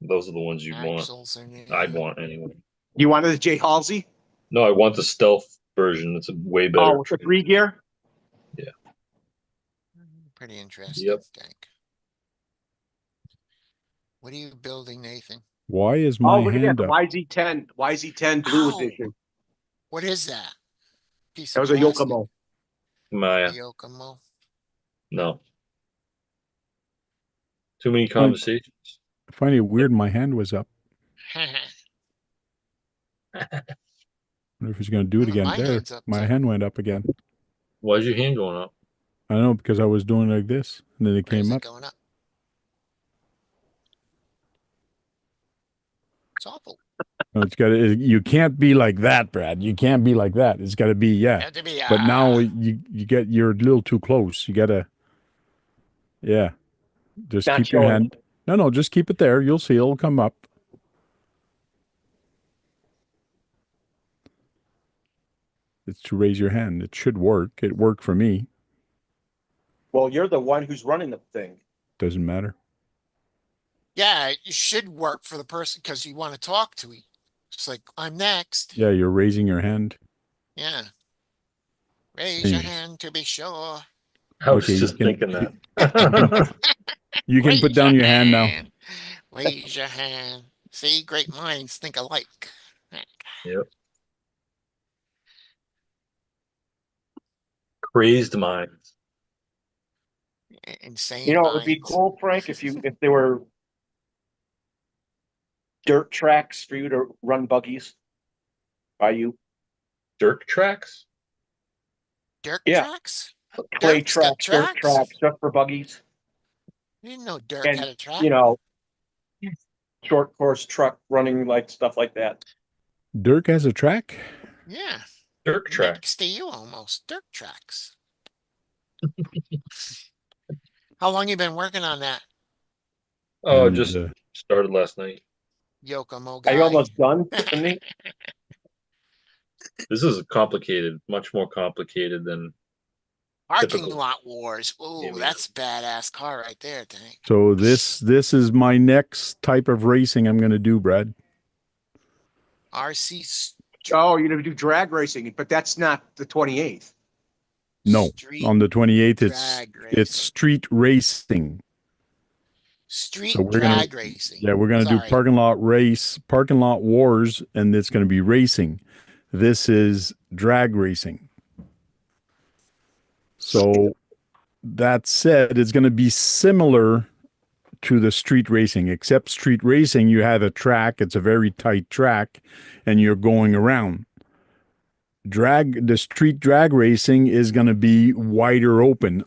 Those are the ones you want. Axles are new. I'd want anyway. You wanted the J Halsey? No, I want the stealth version. It's a way better. Oh, with the 3-gear. Pretty interesting. Yep. Think. What are you building, Nathan? Why is Oh, my look at that, hand the up? YZ10 Blue Ow! Edition. What is that? Piece That of was a plastic? Yokomo. Maya. Yokomo. No. Too many conversations. I find it weird my hand was up. wonder if he's going to do it again. My There, hand's up, my too. hand went up again. Why is your hand going up? I don't know, because I was doing like this, and then it Where is came it up. going up? It's awful. No, it's got to. You can't be like that, Brad. You can't be like that. It's got to be Had to be, But now you're a little too close. You got to. Yeah. Just Not keep your showing. hand. No, just keep it there. You'll see it'll come up. It's to raise your hand. It should work. It worked for me. Well, you're the one who's running the thing. Doesn't matter. yeah, it should work for the person because you want to talk to each. It's like, I'm next. Yeah, you're raising your hand. Yeah. Raise your Anyways. hand to be sure. I was Okay, you just can- thinking that. You can put Raise down your hand now. Raise your hand. See, great minds think alike. Yep. Crazed minds. Insane You know, it would be minds. cool, Frank, if there were dirt tracks for you to run buggies by you. Dirt tracks? Dirt Yeah. tracks? Clay Dirt's got tracks, dirt tracks? tracks, just for buggies. I didn't know dirt And, had a track. you know, short course truck running, like stuff like that. Dirk has a track. Yeah. Dirt tracks. Next to you almost. Dirt tracks. How long you been working on that, Oh, And, just started last night. Yokomo Are guy? you almost done, Tiffany? This is complicated, much more complicated than Parking typical. lot wars. Ooh, Yeah, that's a badass car right there, Tank. So this is my next type of racing I'm going to do, Brad. RC Oh, you're gonna do drag racing, but that's not the 28th. No, Street on the 28th drag it's racing. street racing. Street So we're gonna drag racing. Yeah, we're going to do Sorry. parking lot wars, and it's going to be racing. This is drag racing. So that said, it's going to be similar to the street racing, except street racing, you have a track. It's a very tight track, and you're going around. The street drag racing is going to be wider open.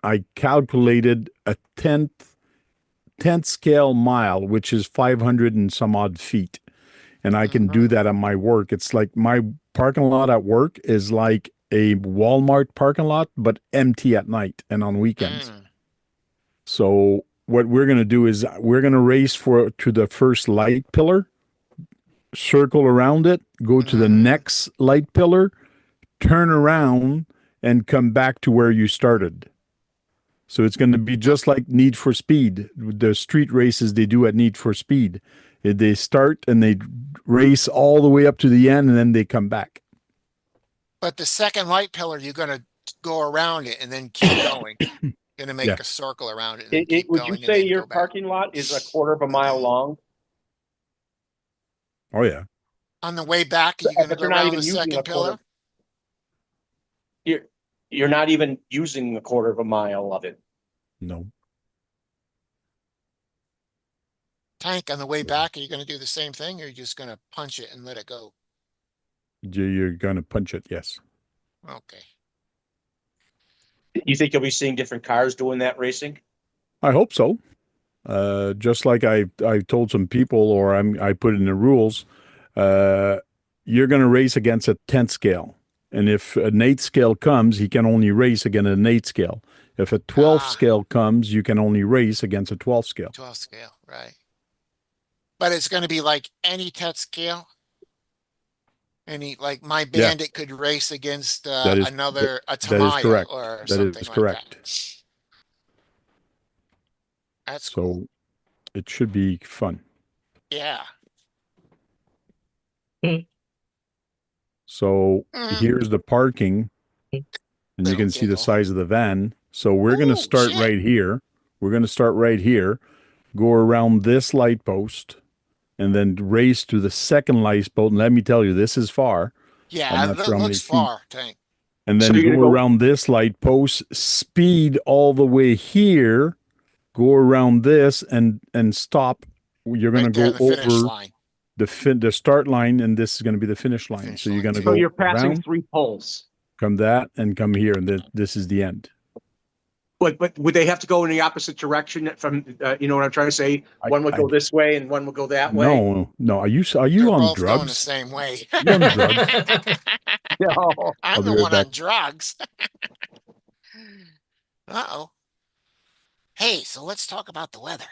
I calculated a tenth scale mile, which is 500 and some odd feet. And I can do that at my work. It's like my parking lot at work is like a Walmart parking lot, but empty at night and on weekends. So what we're going to do is we're going to race to the first light pillar, circle around it, go to the next light pillar, turn around, and come back to where you started. So it's going to be just like Need for Speed, the street races they do at Need for Speed. They start and they race all the way up to the end, and then they come back. But the second light pillar, you're gonna go around it and then keep going. Gonna make Yeah. a circle around it and then keep Would you going and say then your go back. parking lot is a quarter of a mile long? Oh yeah. On the way back, are you gonna But go you're not around even the using second a quarter. pillar? You're not even using a quarter of a mile of it. No. Tank, on the way back, are you gonna do the same thing or are you just gonna punch it and let it go? You're going to punch it, yes. Okay. You think you'll be seeing different cars doing that racing? I hope so. Just like I told some people, or I put in the rules, you're going to race against a 10th scale. And if an 8th scale comes, he can only race against an 8th scale. If a 12th scale comes, you can only race against a 12th scale. 12 scale, right. But it's gonna be like any 10th scale? Like my bandit could race against That is- another, a that is Tamiya correct. or That something is like correct. that. That's cool. So it should be fun. Yeah. So here's the parking, and you Little can see the giggle. size of the van. So we're going to Ooh, start shit. right here. We're going to start right here, go around this light post, and then race to the second light post. And let me tell you, this is far. Yeah, I'm not that sure how many looks feet. far, Tank. And So then you're go gonna go- around this light post, speed all the way here, go around this, and stop. You're going Right to there go on the finish over. line. the start line, and this is going to be the finish line. Finish So you're line going to too. So go you're passing around, 3 poles. come that, and come here, and this is the end. But would they have to go in the opposite direction from, you know what I'm trying to say? One would go this way and one would go that way? No. Are you They're on both going the drugs? same way. You on drugs? No. I'll I'm be the right one back. on drugs. Uh-oh. Hey, so let's talk about the weather.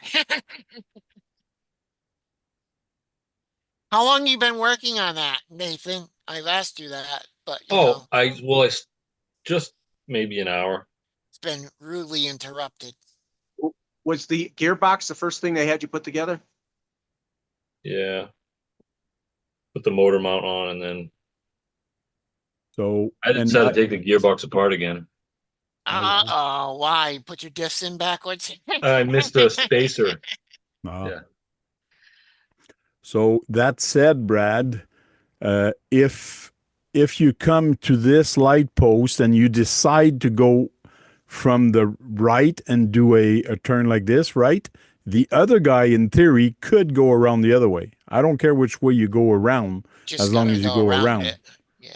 How long you been working on that, Nathan? I've asked you that, but you know, Just maybe an hour. it's been rudely interrupted. Was the gearbox the first thing they had you put together? Yeah. Put the motor mount on, and then So I decided to take the gearbox apart again. Uh-oh, why? Put your diffs in backwards? I missed a spacer. Yeah. So that said, Brad, if you come to this light post and you decide to go from the right and do a turn like this, right? The other guy, in theory, could go around the other way. I don't care which way you go around, Just as long gotta as you go go around around. it. Yeah.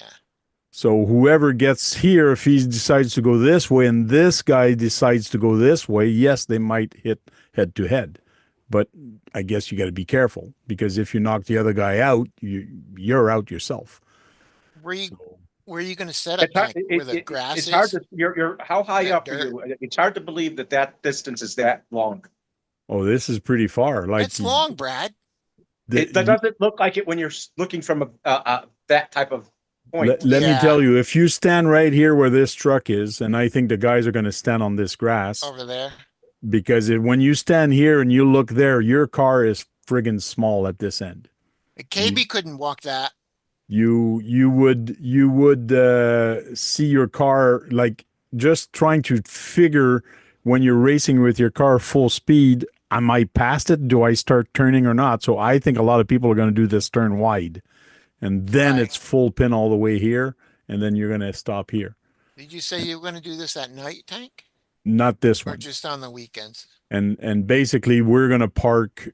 So whoever gets here, if he decides to go this way and this guy decides to go this way, yes, they might hit head to head. But I guess you got to be careful, because if you knock the other guy out, you're out yourself. Were you So, were you gonna set up It's hard, like where the grass it's hard is? to, you're, how high That up are dirt? you? It's hard to believe that distance is that long. oh, this is pretty far. Like It's long, Brad. That doesn't look like it when you're looking from that type of point. let me Yeah. tell you, if you stand right here where this truck is, and I think the guys are going to stand on this grass, Over there. because when you stand here and you look there, your car is friggin' small at this end. KB couldn't walk that. You would see your car, like, just trying to figure, when you're racing with your car full speed, am I past it? Do I start turning or not? So I think a lot of people are going to do this turn wide, and then Right. it's full pin all the way here, and then you're going to stop here. Did you say you were gonna do this at night, Tank? Not this Or one. just on the weekends? And basically we're gonna park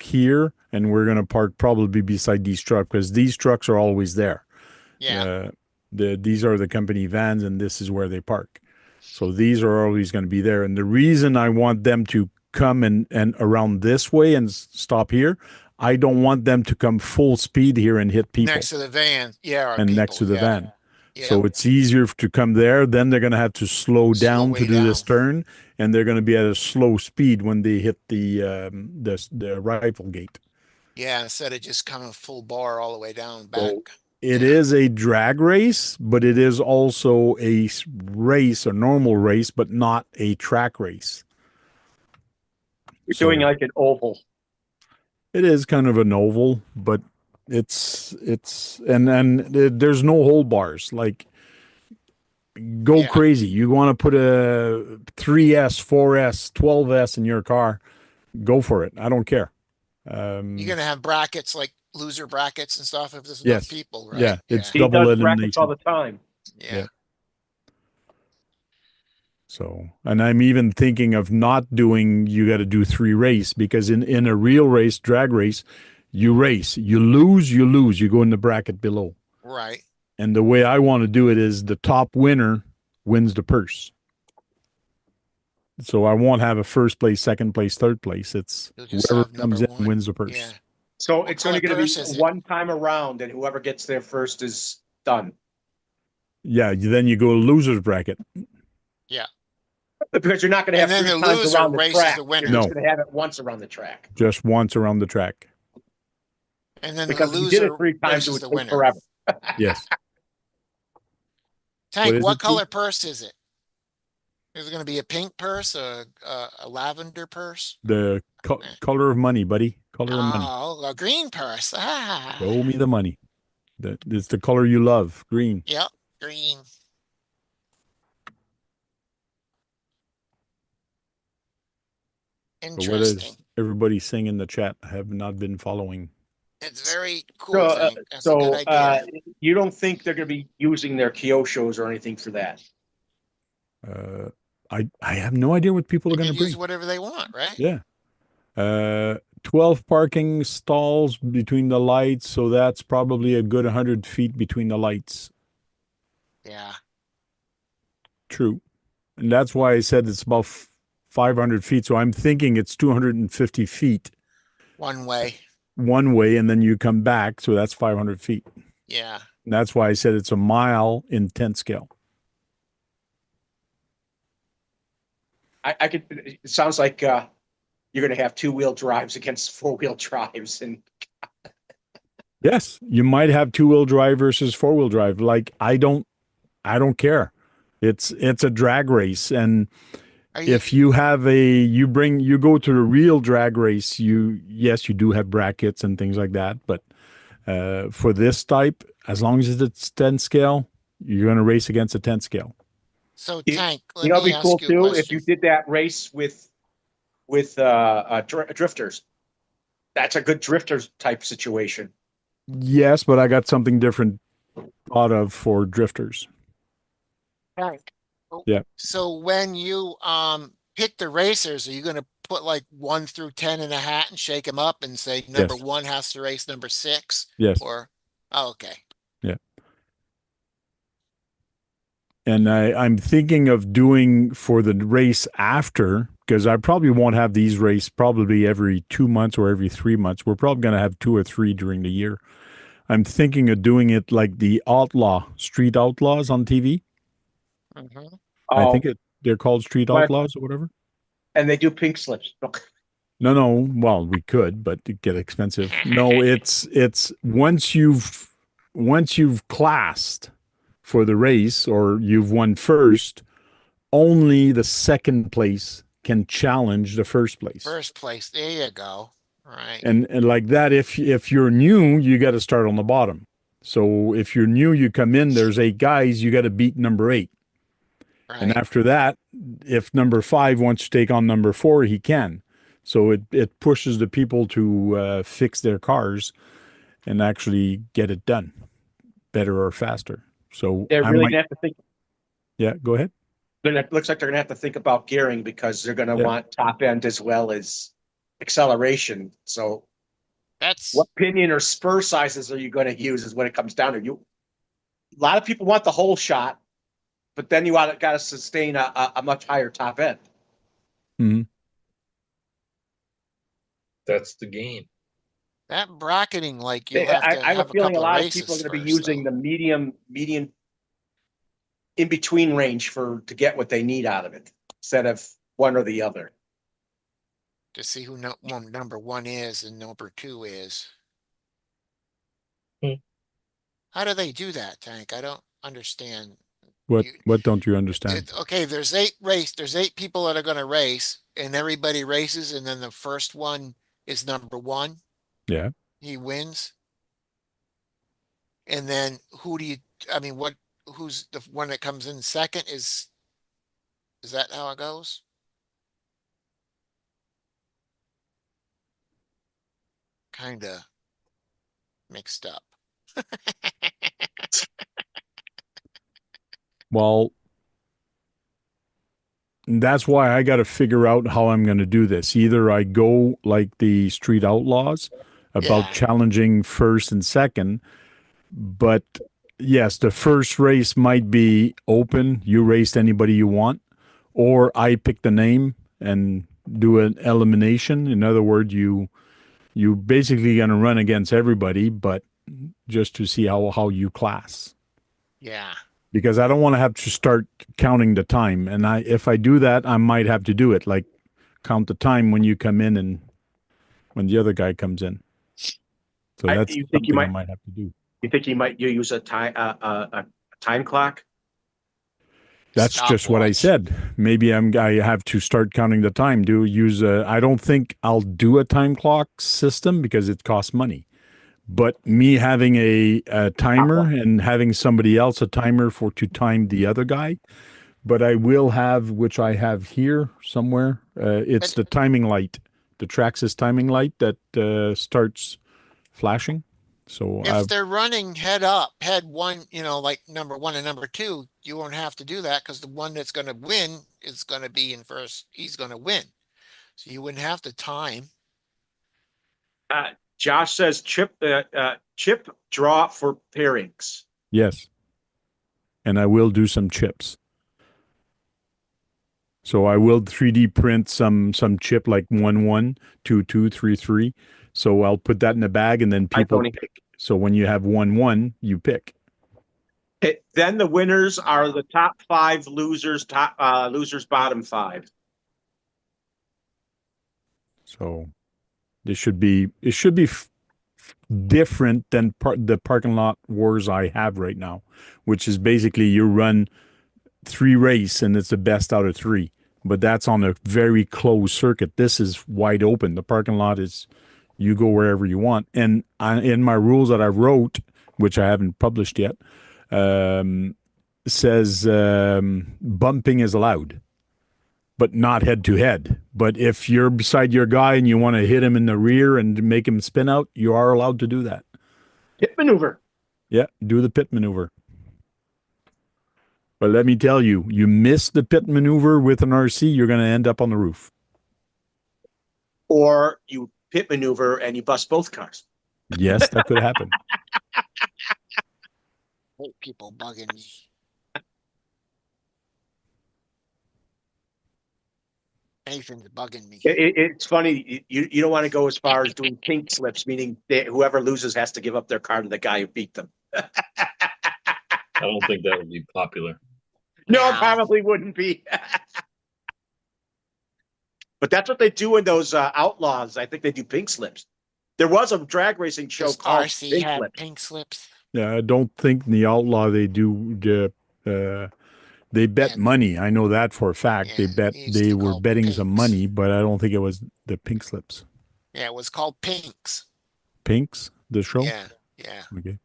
here, and we're gonna park probably beside these trucks, because these trucks are always there. Yeah. These are the company vans, and this is where they park. So these are always going to be there. And the reason I want them to come and around this way and stop here, I don't want them to come full speed here and hit people Next to the van. Yeah. and next to the van. Yeah. So it's easier to come there. Then they're going to have to slow down to way do this down. turn, and they're going to be at a slow speed when they hit the rifle gate. Yeah, instead of just coming full bar all the way down back. So it is a drag race, but it is also a race, a normal race, but not a track race. You're doing like an oval. It is kind of an oval, but it's and there's no hole bars. Like, go Yeah. crazy. You want to put a 3S, 4S, 12S in your car, go for it. I don't care. You're gonna have brackets like loser brackets and stuff if there's Yes. enough people, right? Yeah, it's He double does brackets all elimination. the time. Yeah. So, and I'm even thinking of not doing, you got to do 3 race, because in a real race, drag race, you race, you lose, you go in the bracket below. Right. And the way I want to do it is the top winner wins the purse. So I won't have a first place, second place, third place. It's You'll just whoever have number comes in one. wins the purse. Yeah. So What it's only color going purse to is be it? one time around, and whoever gets there first is done. Yeah, then you go loser's bracket. Yeah. Because you're not going to have And then 3 the times loser around the races track. the winner. You're just No. going to have it once around the track. Just once around the track. And then Because the if you did loser it 3 times, it races would the take winner. forever. Yes. Tank, is what it, color purse is it? Is it gonna be a pink purse or a lavender purse? The color of money, buddy. Color of money. Oh, a green purse. Ah. Show me the money. It's the color you love, green. Yep, green. So what Interesting. is everybody saying in the chat? I have not been following. It's very cool. Tank. That's a good So idea. you don't think they're going to be using their Kyosho's or anything for that? I have no idea what people are They going can to use bring. whatever they want, right? Yeah. 12 parking stalls between the lights, so that's probably a good 100 feet between the lights. Yeah. True. And that's why I said it's about 500 feet. So I'm thinking it's 250 feet One way. one way, and then you come back. So that's 500 feet. Yeah. And that's why I said it's a mile in 10 scale. I could, it sounds like, you're gonna have two-wheel drives against four-wheel drives, and Yes, you might have two-wheel drive versus four-wheel drive. Like I don't care. It's a drag race, and Are you, if you have you go to the real drag race, yes, you do have brackets and things like that, but for this type, as long as it's 10 scale, you're going to race against a 10 scale. so you, Tank, you let know, me it'd be cool ask you a too if question. you did that race with drifters. That's a good drifters type situation. Yes, but I got something different thought of for drifters. Tank. Oh, Yeah. so when you pick the racers, are you gonna put like 1 through 10 in a hat and shake them up and say number Yes. 1 has to race number 6? Yes. Or oh, okay. Yeah. And I'm thinking of doing for the race after, because I probably won't have these race probably every 2 months or every 3 months. We're probably going to have two or three during the year. I'm thinking of doing it like the Street Outlaws on TV. Mhm. I think Oh, they're called Street what? Outlaws or whatever. And they do pink slips. No, no. Well, we could, but it get expensive. No, it's once you've classed for the race or you've won first, only the second place can challenge the first place. First place. There you go. Right. And like that, if you're new, you got to start on the bottom. So if you're new, you come in. There's 8 guys. You got to beat number 8. And Right. after that, if number 5 wants to take on number 4, he can. So it pushes the people to fix their cars and actually get it done better or faster. So They're I really might, gonna have to think. yeah, go ahead. It looks like they're gonna have to think about gearing because they're gonna Yeah. want top end as well as acceleration. So, That's what pinion or spur sizes are you going to use? Is what it comes down to. A lot of people want the whole shot, but then you got to sustain a much higher top end. Mm-hmm. That's the game. that bracketing, like you'll have to I have a have a feeling a couple of lot of people are races going to be first, using though, the medium in between range to get what they need out of it instead of one or the other. to see who number 1 is and number 2 is. Hmm. How do they do that, Tank? I don't understand. You, What don't you understand? okay, there's 8 people that are gonna race, and everybody races, and then the first one is number 1. Yeah. He wins. And then who do you, I mean, who's the one that comes in second is that how it goes? Kinda mixed up. Well, that's why I got to figure out how I'm going to do this. Either I go like the Street Outlaws about Yeah, challenging first and second, but yes, the first race might be open. You race anybody you want, or I pick the name and do an elimination. In other words, you basically going to run against everybody, but just to see how you class. yeah. Because I don't want to have to start counting the time. And if I do that, I might have to do it like count the time when you come in and when the other guy comes in. So that's You think something I might have to do. you use a time clock? That's just what I Stopwatch. said. Maybe I have to start counting the time. I don't think I'll do a time clock system because it costs money. But me having a timer and having somebody else a timer to time the other guy, but I will have, which I have here somewhere. It's But the timing light, the Traxxas timing light that starts flashing. So if they're running head up, head one, like number 1 and number 2, you won't have to do that because the one that's gonna win is gonna be in first. He's gonna win. So you wouldn't have to time. Josh says chip draw for pairings. Yes. And I will do some chips. So I will 3D print some chip like 1 1, 2 2, 3 3. So I'll put that in a bag and then people Tony. pick. So when you have 1 1, you pick. Then the winners are the top 5 losers, losers bottom 5. So it should be different than the parking lot wars I have right now, which is basically you run 3 race and it's the best out of 3. But that's on a very closed circuit. This is wide open. The parking lot is you go wherever you want. And in my rules that I wrote, which I haven't published yet, says bumping is allowed, but not head to head. But if you're beside your guy and you want to hit him in the rear and make him spin out, you are allowed to do that. Pit maneuver. Yeah, do the pit maneuver. But let me tell you, you miss the pit maneuver with an RC, you're going to end up on the roof. Or you pit maneuver and you bust both cars. Yes, that could happen. Hate people bugging me. Nathan's bugging me. It's funny. You don't want to go as far as doing pink slips, meaning whoever loses has to give up their car to the guy who beat them. I don't think that would be popular. No, it No. probably wouldn't be. But that's what they do in those outlaws. I think they do pink slips. There was a drag racing show Does called RC Pink have Slips. pink slips? Yeah, I don't think in the outlaw they do they bet Yeah. money. I know that for a fact. Yeah, they it used they to were call betting some pinks. money, but I don't think it was the pink slips. Yeah, it was called pinks. Pinks, the show? Yeah, yeah. Okay.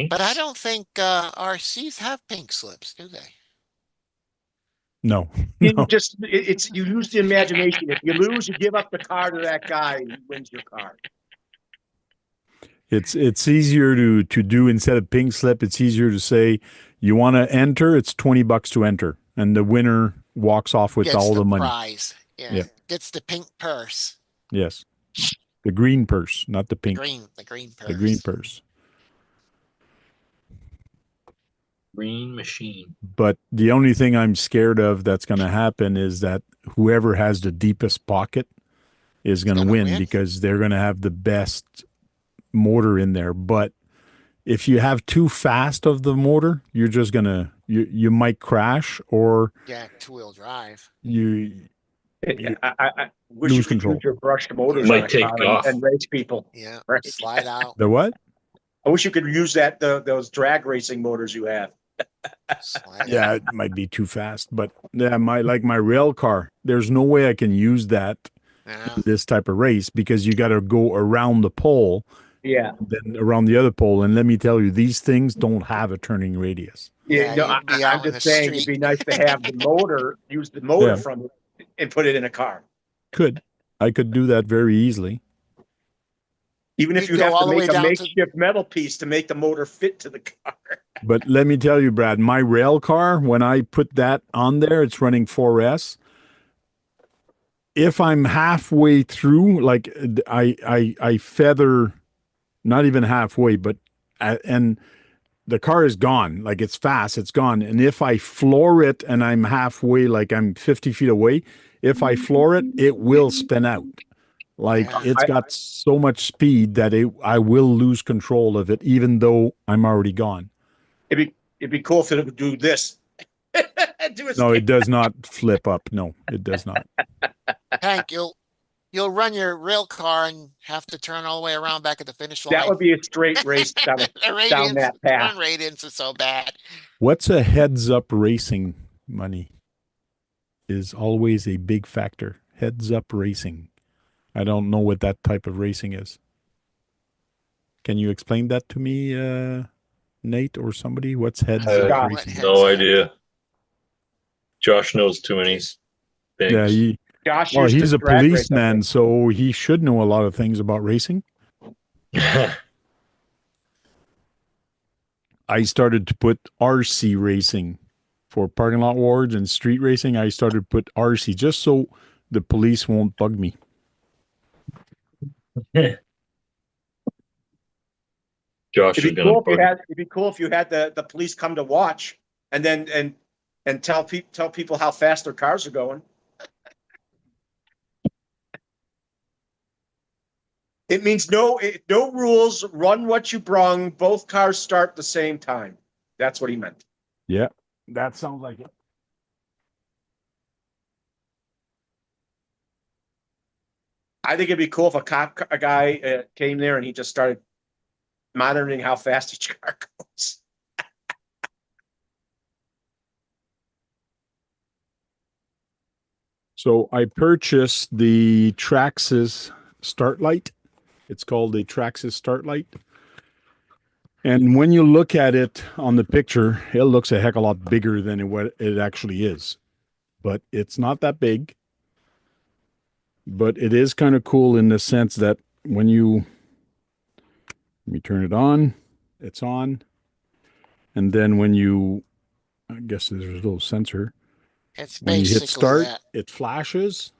But I don't think RCs have pink slips, do they? No. You No. just it's you use the imagination. If you lose, you give up the car to that guy and he wins your car. It's easier to do instead of pink slip, it's easier to say you want to enter, it's $20 to enter. And the winner walks off with Gets all the money. prize. Yeah. Yeah. Gets the pink purse. Yes. The green purse, not the pink. The green purse. The green purse. Green machine. But the only thing I'm scared of that's going to happen is that whoever has the deepest pocket is going to gonna win win. because they're going to have the best motor in there. But if you have too fast of the motor, you're just going to, you might crash or Yeah, 2-wheel drive. you, I wish Lose you could control. use your brushed motors Might on a take car off. and race people. Yeah. Right. Slide out. the what? I wish you could use those drag racing motors you have. Slide Yeah, out. it might be too fast, but yeah, my rail car, there's no way I can use that Yeah. in this type of race because you got to go around the pole, Yeah. then around the other pole. And let me tell you, these things don't have a turning radius. Yeah, Yeah, no, you'd be I'm out in just the saying it'd street. be nice to have the motor, use the motor Yeah. from it and put it in a car. I could do that very easily. Even if You'd you go have all to the way make a down to- makeshift metal piece to make the motor fit to the car. But let me tell you, Brad, my rail car, when I put that on there, it's running 4S. If I'm halfway through, like I feather, not even halfway, but and the car is gone, like it's fast, it's gone. And if I floor it and I'm halfway, like I'm 50 feet away, if I floor it, it will spin out. Like Yeah. it's got so much speed that I will lose control of it, even though I'm already gone. It'd be cool if it would do this. No, it does not flip up. No, it does not. Hank, you'll run your rail car and have to turn all the way around back at the finish line. That would be a straight race down, The down radiance, that path. turn radiance is so bad. What's a heads up racing money is always a big factor. Heads up racing. I don't know what that type of racing is. Can you explain that to me, Nate or somebody? What's heads up Scott. racing? No idea. Josh knows too many Just- things. Yeah, Josh well, used to he's a drag race, I policeman, think. so he should know a lot of things about racing. I started to put RC racing for parking lot awards and street racing. I started to put RC just so the police won't bug me. Josh It'd is be gonna cool if you bug. had, it'd be cool if you had the police come to watch and then, and tell people how fast their cars are going. It means no rules, run what you brung, both cars start the same time. That's what he meant. Yeah, that sounds like it. I think it'd be cool if a guy came there and he just started monitoring how fast each car goes. So I purchased the Traxxas start light. It's called a Traxxas start light. And when you look at it on the picture, it looks a heck of a lot bigger than what it actually is. But it's not that big. But it is kind of cool in the sense that when you let me turn it on, it's on. And then when you, I guess there's a little sensor. It's When you hit basically start, that. it flashes.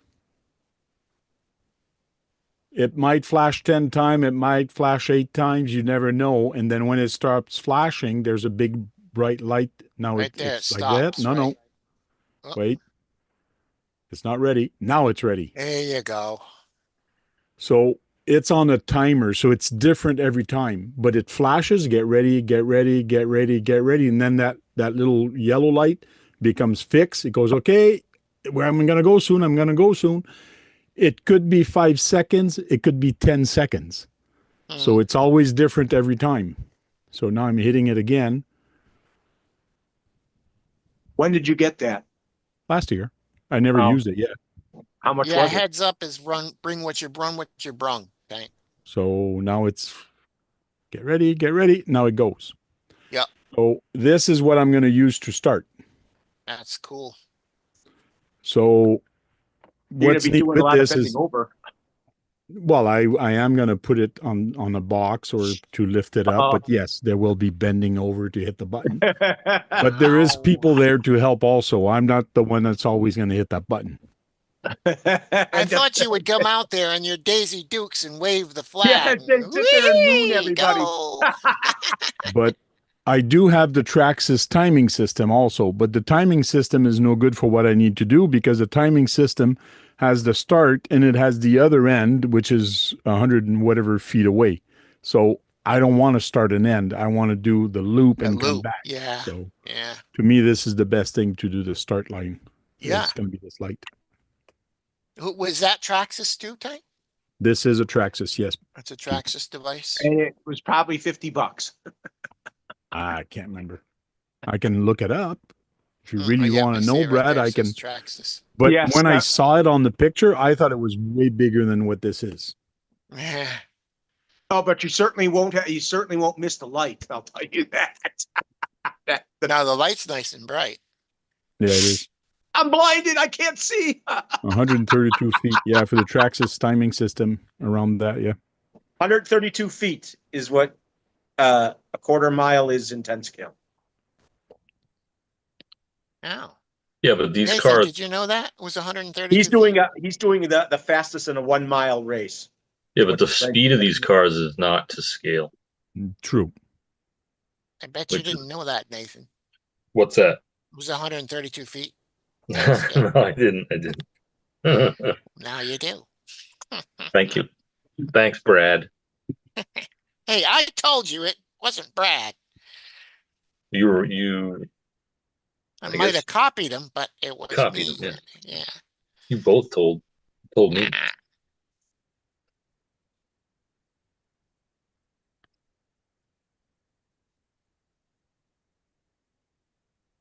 It might flash 10 times, it might flash 8 times, you never know. And then when it starts flashing, there's a big bright light. Now Right there, it it's like that. stops, No, no, right? Oh, wait. It's not ready. Now it's ready. there you go. So it's on a timer, so it's different every time. But it flashes, get ready, get ready, get ready, get ready. And then that little yellow light becomes fixed. It goes, okay, where I'm gonna go soon, I'm gonna go soon. It could be 5 seconds, it could be 10 seconds. Hmm. So it's always different every time. So now I'm hitting it again. When did you get that? Last year, I never Oh. used it yet. How much Yeah, was it? heads up is bring what you brung. Okay. So now it's get ready, get ready. Now it goes. Yep, So this is what I'm going to use to start. that's cool. So You're gonna what's be neat doing a with lot of this bending is, over. well, I am going to put it on a box or to lift it up. But yes, there will be bending over to hit the button. But there is Wow. people there to help also. I'm not the one that's always going to hit that button. I thought you would come out there in your Daisy Dukes and wave the Yeah, flag. they sit there and moon Whee! everybody. Go. But I do have the Traxxas timing system also, but the timing system is no good for what I need to do because the timing system has the start and it has the other end, which is 100 and whatever feet away. So I don't want to start and end. I want to do the loop That and come loop. back. Yeah. So Yeah. to me, this is the best thing to do the start line. Yeah. It's going to be this light. Was that Traxxas too, Tank? This is a Traxxas, yes. That's a Traxxas device. And it was probably $50. I can't remember. I can look it up. If you Oh, really yeah, want to I see know, it right Brad, there. I It can. says Traxxas. But Yes, when I that- saw it on the picture, I thought it was way bigger than what this is. Yeah. Oh, but you certainly won't miss the light. I'll tell you that. Now the light's nice and bright. Yeah, it is. I'm blinded. I can't see. 132 feet. Yeah, for the Traxxas timing system around that. Yeah. 132 feet is what a quarter mile is in 10 scale. Oh. Yeah, but these Nathan, cars, did you know that? It was 132 He's feet? doing the fastest in a 1 mile race. yeah, but the speed of these cars is not to scale. True. I bet you Which is- didn't know that, Nathan. What's that? It was 132 feet. No, I didn't. I didn't. Now you do. Thank you. Thanks, Brad. Hey, I told you it wasn't Brad. You I I might guess- have copied him, but it was Copied me. him, yeah. Yeah. you both told me.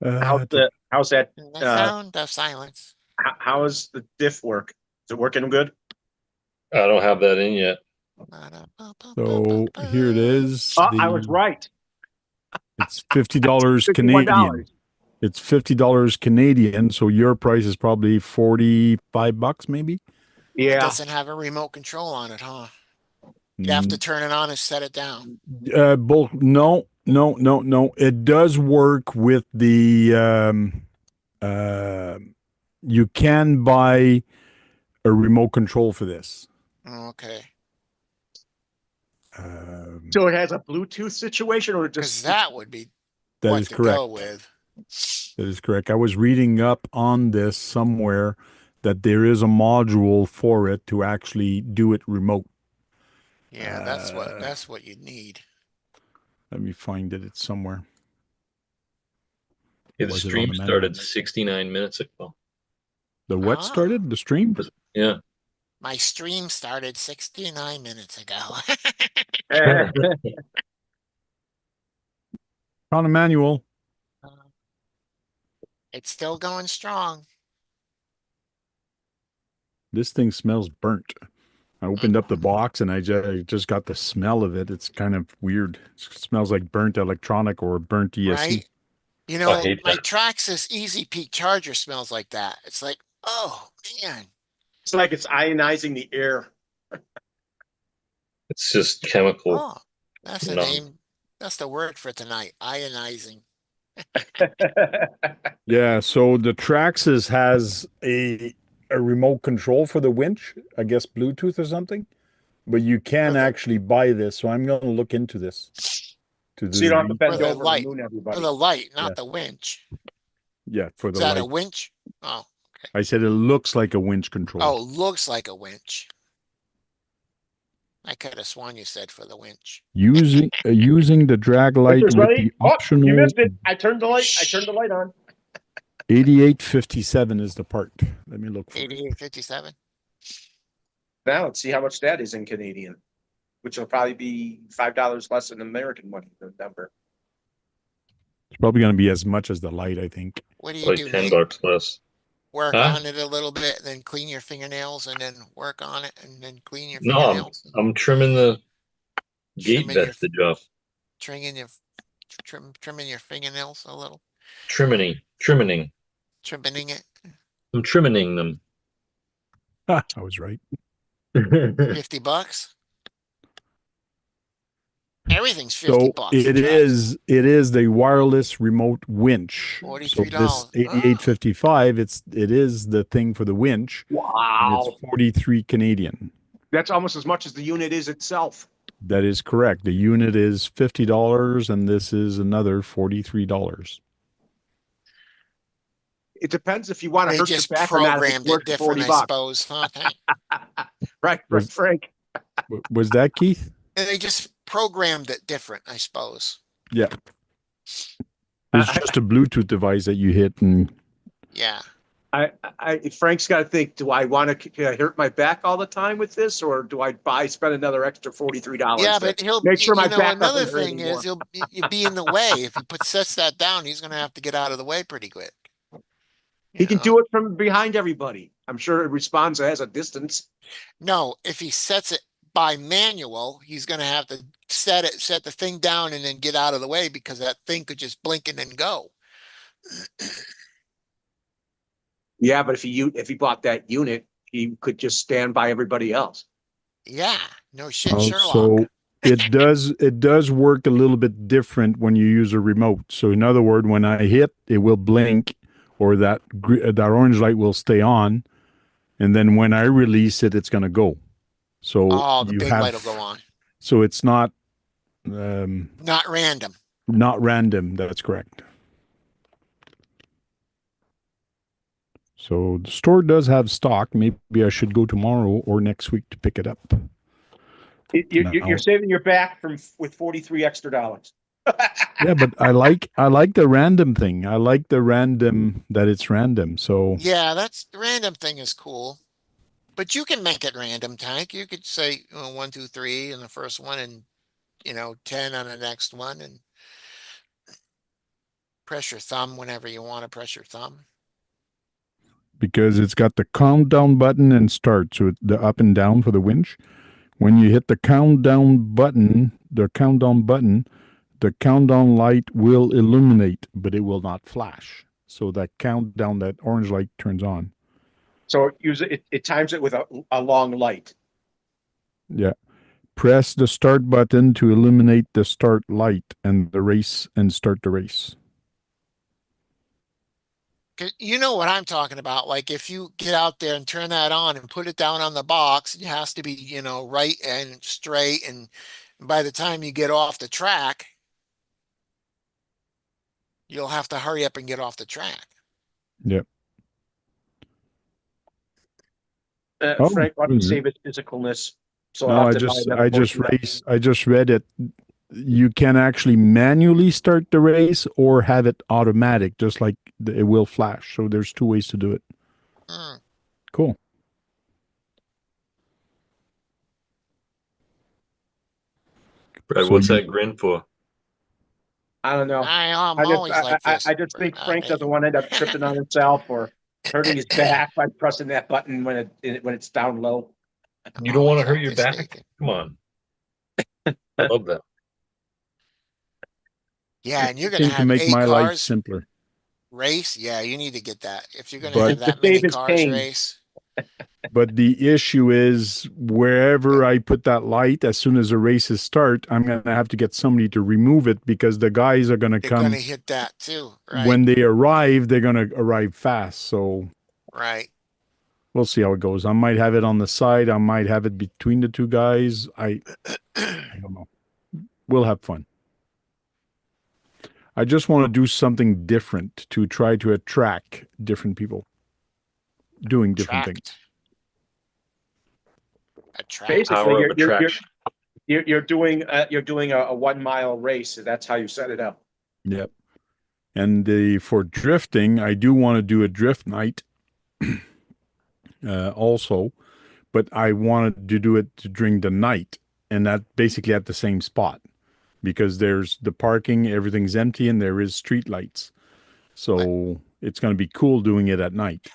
How's that? The sound of silence. How is the diff work? Is it working good? I don't have that in yet. So here it is. Oh, I was right. It's $50 $51. Canadian. It's $50 Canadian. So your price is probably 45 bucks, maybe. It Yeah. doesn't have a remote control on it, huh? You have to turn it on and set it down. Both. No. It does work with the. You can buy a remote control for this. Okay. So it has a Bluetooth situation or Cause just, that would be That what is to correct. go with. That is correct. I was reading up on this somewhere that there is a module for it to actually do it remote. Yeah, that's what you need. Let me find it. It's somewhere. Yeah, the Was it on stream the manual? started 69 minutes ago. The what Ah. started? The stream? Yeah. My stream started 69 minutes ago. On a manual. It's still going strong. This thing smells burnt. I opened up the box and I just got the smell of it. It's kind of weird. It smells like burnt electronic or burnt ESC. Right? You I know, hate my that. Traxxas Easy Peak charger smells like that. It's like, oh man. it's like it's ionizing the air. It's just chemical. Oh, that's the No. name. That's the word for tonight. Ionizing. Yeah, so the Traxxas has a remote control for the winch, I guess Bluetooth or something. But you can For the- actually buy this, so I'm going to look into this. To So you don't have to the For bend the over light. and moon For everybody. the light, not Yeah. the winch. yeah, for Is the that a light. winch? Oh, I said it looks like a winch control. oh, looks like a winch. I could have sworn you said for the winch. Using the drag light Just with ready? the Oh, you optional missed it. I turned the light on. 8857 is the part. Let me look for it. 8857. Now let's see how much that is in Canadian, which will probably be $5 less than American money, the number. It's probably going to be as much as the light, I think. What do you Like do, 10 Nate? bucks less. Work Huh? on it a little bit, then clean your fingernails, and then work on it, and then clean your No, fingernails. I'm trimming the gate Trimming your vestige off. trimming your trimming your fingernails a little, Trimming. trimming it. I'm trimming them. I was right. $50. Everything's 50 So bucks. it is the wireless remote winch. So $43. this 8855, it is the thing for the winch. And Wow. it's 43 Canadian. That's almost as much as the unit is itself. That is correct. The unit is $50 and this is another $43. It depends if you want to They hurt your just back or not. If it's programmed worth it the different, 40 I bucks. suppose, huh? Right, Was- Frank. Was that Keith? And they just programmed it different, I suppose. Yeah. It's just a Bluetooth device that you hit and Yeah. Frank's got to think, do I want to hurt my back all the time with this, or do I spend another extra $43? Yeah, to but he'll, make sure my you know, back another doesn't hurt thing anymore. is you'll be in the way. If he sets that down, he's going to have to get out of the way pretty quick. He can do it from behind everybody. I'm sure it responds as a distance. No, if he sets it by manual, he's going to have to set the thing down and then get out of the way because that thing could just blink and then go. Yeah, but if he bought that unit, he could just stand by everybody else. Yeah, no shit, so Sherlock. it does work a little bit different when you use a remote. So in other words, when I hit, it will blink or that orange light will stay on. And then when I release it, it's going to go. So Oh, the you big have, light will go on. So it's not Not random. not random. That's correct. So the store does have stock. Maybe I should go tomorrow or next week to pick it up. You're saving your back with $43 extra. Yeah, but I like the random thing. I like the random that it's random. So Yeah, that's the random thing is cool. But you can make it random, Tank. You could say 1, 2, 3 in the first one and 10 on the next one and press your thumb whenever you want to press your thumb. because it's got the countdown button and start, so the up and down for the winch. When you hit the countdown button, the countdown light will illuminate, but it will not flash. So that countdown, that orange light turns on. So it times it with a long light. Yeah. Press the start button to illuminate the start light and start the race. You know what I'm talking about. Like if you get out there and turn that on and put it down on the box, it has to be, right and straight and By the time you get off the track, you'll have to hurry up and get off the track. Yep. Oh, Frank wants to is it? save its physicalness. So No, I'll have to buy another I board just for that. race. I just read it. You can actually manually start the race or have it automatic, just like it will flash. So there's two ways to do it. Hmm. Cool. Brad, So what's you, that grin for? I don't know. I'm I just, always like this. I just think Frank doesn't want to end up tripping on himself or hurting his back by pressing that button when it's down low. I'm You don't want to always hurt like your this, back? Nathan. Come on. I love that. Yeah, and you're gonna thing to have make 8 my life cars simpler. race. Yeah, you need to get that. If you're gonna But have To that many save his cars pain. race, the issue is wherever I put that light, as soon as the races start, I'm gonna have to get somebody to remove it because the guys are gonna you're gonna come hit that too. Right, when they arrive. They're gonna arrive fast. So right. we'll see how it goes. I might have it on the side. I might have it between the two guys. I don't know. We'll have fun. I just want to do something different to try to attract different people doing different things. Attract. Basically, Power of attraction. you're doing a 1 mile race. So that's how you set it up. Yep. And for drifting, I do want to do a drift night also, but I wanted to do it during the night and that basically at the same spot because there's the parking, everything's empty, and there is street lights. So it's going to be cool doing it at night.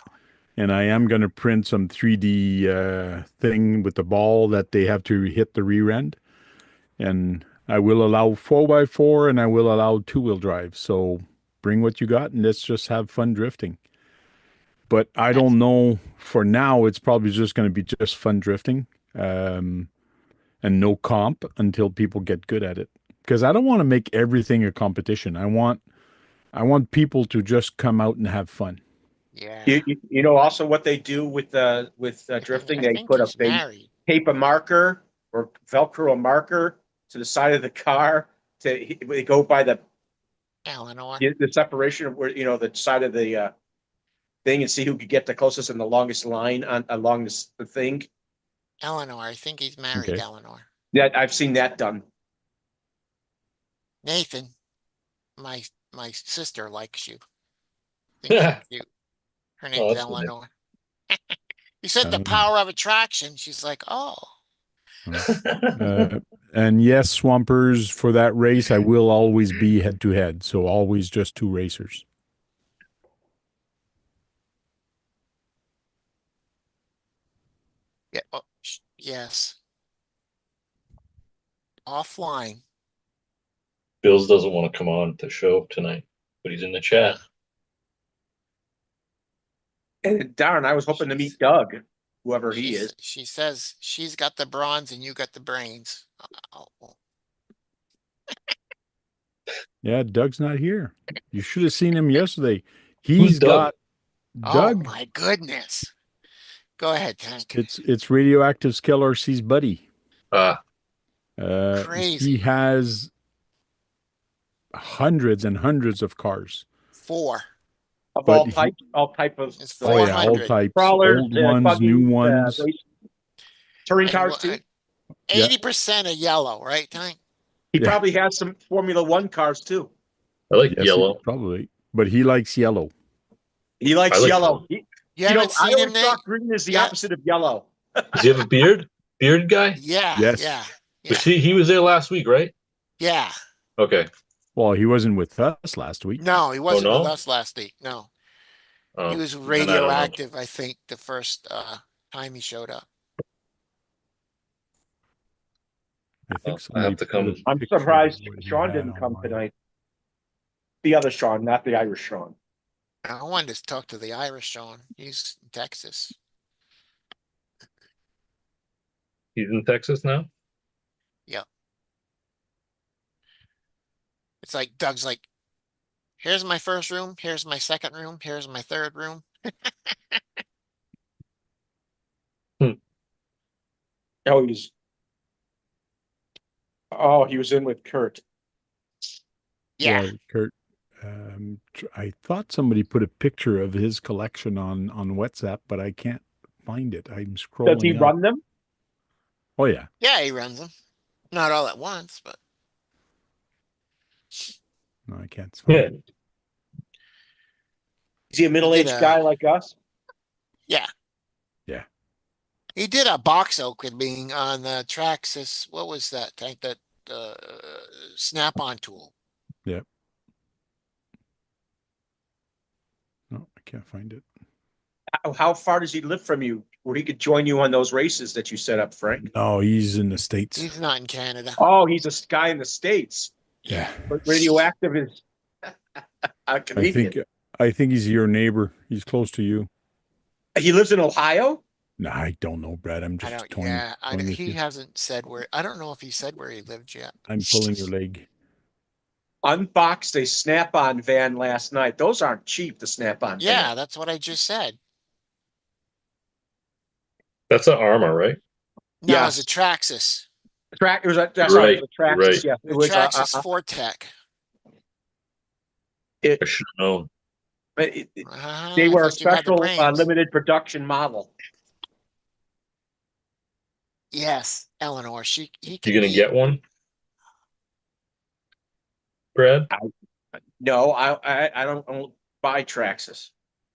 And I am going to print some 3D thing with the ball that they have to hit the rear end. And I will allow 4x4 and I will allow 2-wheel drive. So bring what you got and let's just have fun drifting. But I don't know. For now, it's probably just going to be just fun drifting and no comp until people get good at it. Because I don't want to make everything a competition. I want people to just come out and have fun. Yeah. You know also what they do with drifting, I they think he's they married. tape a marker or Velcro a marker to the side of the car they go by the Eleanor. separation of where the side of the thing and see who could get the closest and the longest line along the thing. Eleanor. I think he's married. Okay. Eleanor. Yeah, I've seen that done. Nathan, my sister likes you. Thinks you're cute. Her name's Oh, that's nice. Eleanor. You said the Um, power of attraction. She's like, oh. and yes, Swampers, for that race, I will always be head to head. So always just two racers. Yeah. Oh, yes. Offline. Bills doesn't want to come on to show tonight, but he's in the chat. And darn, I was hoping to meet Doug, whoever he is. She says she's got the bronze and you got the brains. Oh, Yeah, Doug's not here. You should have seen him yesterday. Who's He's Doug? got oh Doug. my goodness. Go ahead, Tank. It's Radioactive RC's buddy. Crazy. He has hundreds and hundreds of cars. 4. Of But all types, all type of It's Oh yeah, all 400. types, crawlers, old ones, buggies, new ones. touring And cars too. 80% of yellow, right, Tank? He Yeah. probably has some Formula One cars too. I like Yes, yellow. probably. But he likes yellow. He likes I like yellow. yellow. You haven't I seen him, always Nate? thought green is the Yeah. opposite of yellow. Does he have a beard? Beard guy? Yeah, Yes. yeah, Was he was there last week, right? yeah. Okay. Well, he wasn't with us last week. No, he wasn't no? with us last week. No, he was Then I don't know. radioactive. I think the first time he showed up. I think I have somebody to put come. a I'm picture surprised of what he Sean had didn't come online. tonight. The other Sean, not the Irish Sean. I wanted to talk to the Irish Sean. He's in Texas. He's in Texas now? It's like Doug's like, here's my first room, here's my second room, here's my third room. Oh, he's Oh, he was in with Kurt. Yeah. Kurt. I thought somebody put a picture of his collection on WhatsApp, but I can't find it. I'm Does he scrolling up. run them? Oh yeah. Yeah, he runs them. Not all at once, but No, I can't find Yeah. it. Is he a middle-aged guy like us? yeah. Yeah. He did a box opening on the Traxxas. What was that tank? That snap-on tool. Yeah. No, I can't find it. How far does he live from you, where he could join you on those races that you set up, Frank? No, he's in the States. He's not in Canada. Oh, he's a guy in the States. Yeah. But radioactive is a Canadian. I think he's your neighbor. He's close to you. He lives in Ohio? No, I don't know, Brad. I'm I just don't. toying. Yeah, toying with he you. hasn't said where. I don't know if he said where he lived yet. I'm pulling your leg. Unboxed a Snap-on van last night. Those aren't cheap, the Snap-on Yeah, van. that's what I just said. That's an Armor, right? No, Yes. it's a Traxxas. It was a, Right, it was a Traxxas, right. yeah. The It was Traxxas Fortec. I should have known. they were I a thought you had the special brains. limited production model. Yes, Eleanor. He You can gonna be- get one, Brad? No, I don't buy Traxxas.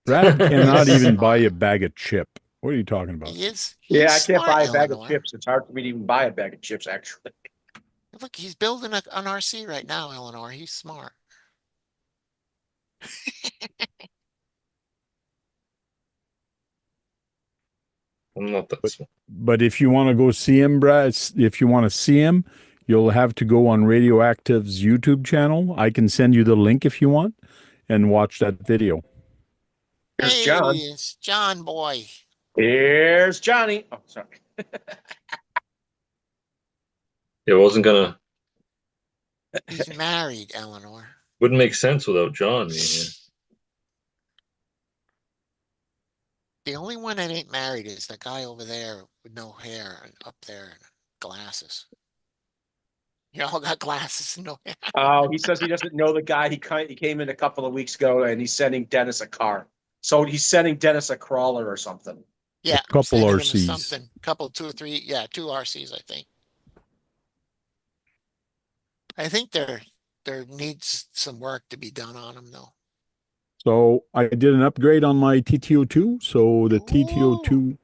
Brad cannot even buy a bag of chip. What are you talking about? He is. Yeah, I he's can't smart, buy a bag Eleanor. of chips. It's hard for me to even buy a bag of chips, actually. Look, he's building an RC right now, Eleanor. He's smart. I'm not that smart. But if you want to go see him, Brad, if you want to see him, you'll have to go on Radioactive's YouTube channel. I can send you the link if you want and watch that video. Here's Hey, John. it's John boy. Here's Johnny. Oh, sorry. It wasn't gonna. He's married, Eleanor. Wouldn't make sense without John being here. The only one that ain't married is the guy over there with no hair and up there and glasses. You all got glasses and no hair. Oh, he says he doesn't know the guy. He came in a couple of weeks ago, and he's sending Dennis a car. So he's sending Dennis a crawler or something. Yeah, couple sending him RCs. something. Couple, 2 or 3. Yeah, 2 RCs, I think. I think there needs some work to be done on them though. So I did an upgrade on my TTO2. So the Ooh. TTO2,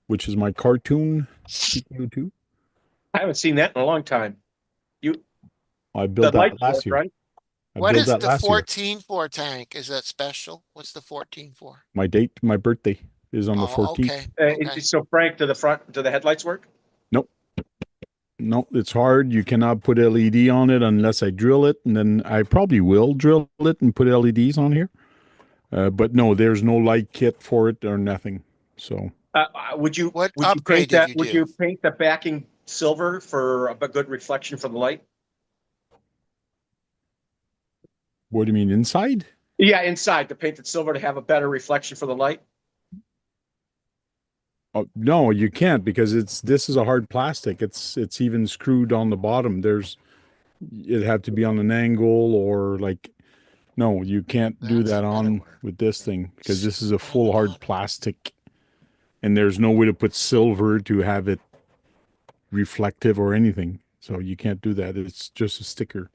which is my cartoon TTO2, I haven't seen that in a long time. I The built light that last bulb, year. right? I What built is that the last year. 14 for tank? Is that special? What's the 14 for? My date, my birthday is on the Oh, 14th. okay. Okay. So Frank, do the headlights work? No, it's hard. You cannot put LED on it unless I drill it, and then I probably will drill it and put LEDs on here. But no, there's no light kit for it or nothing. So Would you What would you upgrade paint did that? you Would do? you paint the backing silver for a good reflection from the light? what do you mean inside? Yeah, inside to paint it silver to have a better reflection for the light. Oh, no, you can't because this is a hard plastic. It's even screwed on the bottom. It'd have to be on an angle or like, no, you can't do That's a that better on word. with this thing because this is a On full the hard bottom. plastic, and there's no way to put silver to have it reflective or anything. So you can't do that. It's just a sticker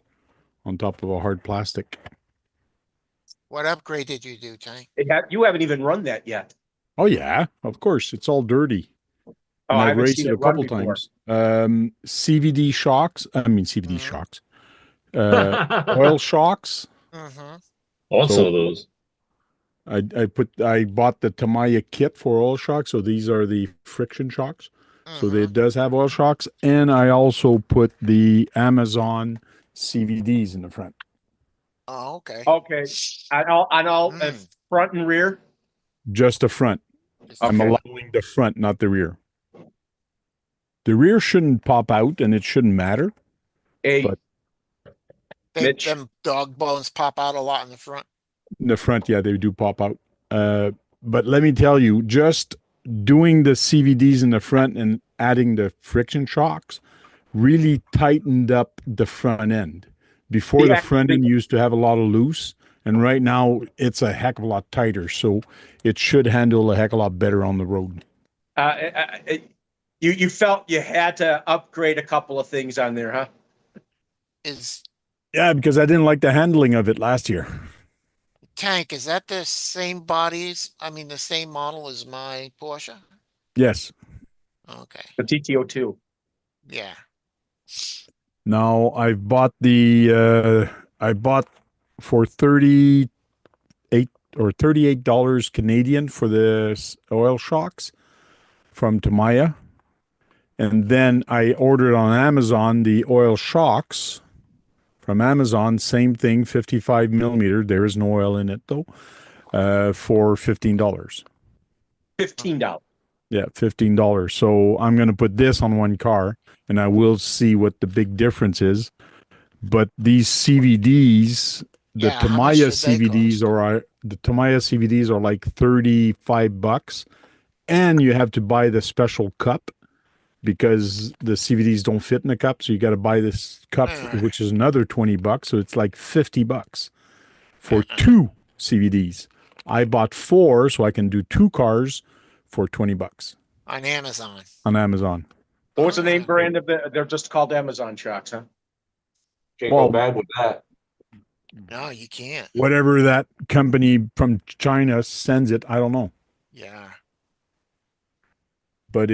on top of a hard plastic. What upgrade did you do, Tank? You haven't even run that yet. Oh yeah, of course. It's all dirty. Oh, And I I've haven't raced seen it it a run couple before. times. CVD shocks. I mean CVD Mhm. shocks. Oil shocks. Mm-hmm. On So- some of those. I bought the Tamiya kit for oil shocks. So these are the friction shocks. So it does have oil shocks, and I also put the Amazon CVDs in the front. Oh, okay. Okay, on all Mm. front and rear. Just the front. Just I'm Okay. allowing the front, not the rear. The rear shouldn't pop out, and it shouldn't matter. Hey, But- Mitch. Them dog bones pop out a lot in the front. In the front, yeah, they do pop out. But let me tell you, just doing the CVDs in the front and adding the friction shocks really tightened up the front end. Before the front end used to have a lot of loose, and right now it's a heck of a lot tighter. So it should handle a heck of a lot better on the road. You felt you had to upgrade a couple of things on there, huh? Is Yeah, because I didn't like the handling of it last year. Tank, is that the same bodies? I mean, the same model as my Porsche? Yes. Okay. The TTO2. Yeah. Now I bought for 38 or $38 Canadian for the oil shocks from Tamiya. And then I ordered on Amazon the oil shocks from Amazon, same thing, 55 millimeter. There is no oil in it though, for $15. $15. Yeah, $15. So I'm going to put this on one car and I will see what the big difference is. But these CVDs, the Yeah, how much Tamiya did they CVDs cost? the Tamiya CVDs are like $35, and you have to buy the special cup because the CVDs don't fit in the cup. So you got to buy this cup, which is another $20. So it's like $50 for two CVDs. I bought four so I can do two cars for $20 On Amazon. on Amazon. What was the name brand of the? They're just called Amazon shocks, huh? Can't Well, go bad with that. No, you can't. Whatever that company from China sends it, I don't know. Yeah. But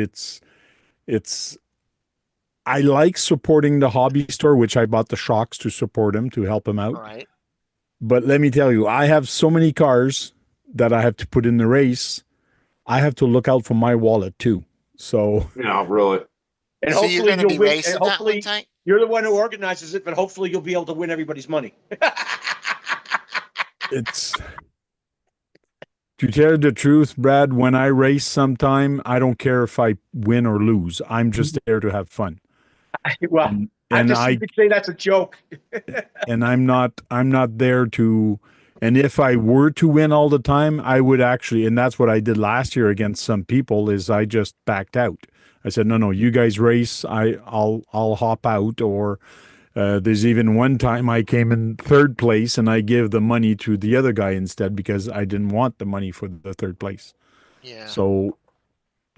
I like supporting the hobby store, which I bought the shocks to support him, to help him out. All right. But let me tell you, I have so many cars that I have to put in the race. I have to look out for my wallet too. So Yeah, really. And So you're hopefully gonna you'll be win. racing And that one, hopefully Tank? you're the one who organizes it, but hopefully you'll be able to win everybody's money. it's to tell you the truth, Brad, when I race sometime, I don't care if I win or lose. I'm just there to have fun. Well, And, I and just you could say that's a joke. and I'm not there to, and if I were to win all the time, I would actually, and that's what I did last year against some people, is I just backed out. I said, no, you guys race. I'll hop out. Or there's even one time I came in third place and I give the money to the other guy instead because I didn't want the money for the third place. Yeah. So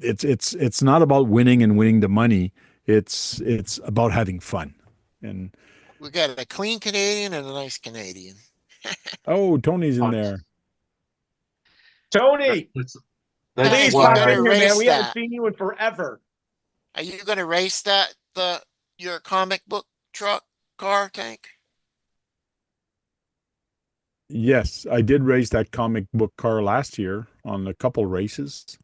it's not about winning and winning the money. It's about having fun. And We got a clean Canadian and a nice Canadian. oh, Tony's in there. Tony, That's please Tank, you why pop gotta in here, man. race We haven't that. seen you in forever. Are you gonna race that your comic book truck car, Tank? Yes, I did race that comic book car last year on a couple races.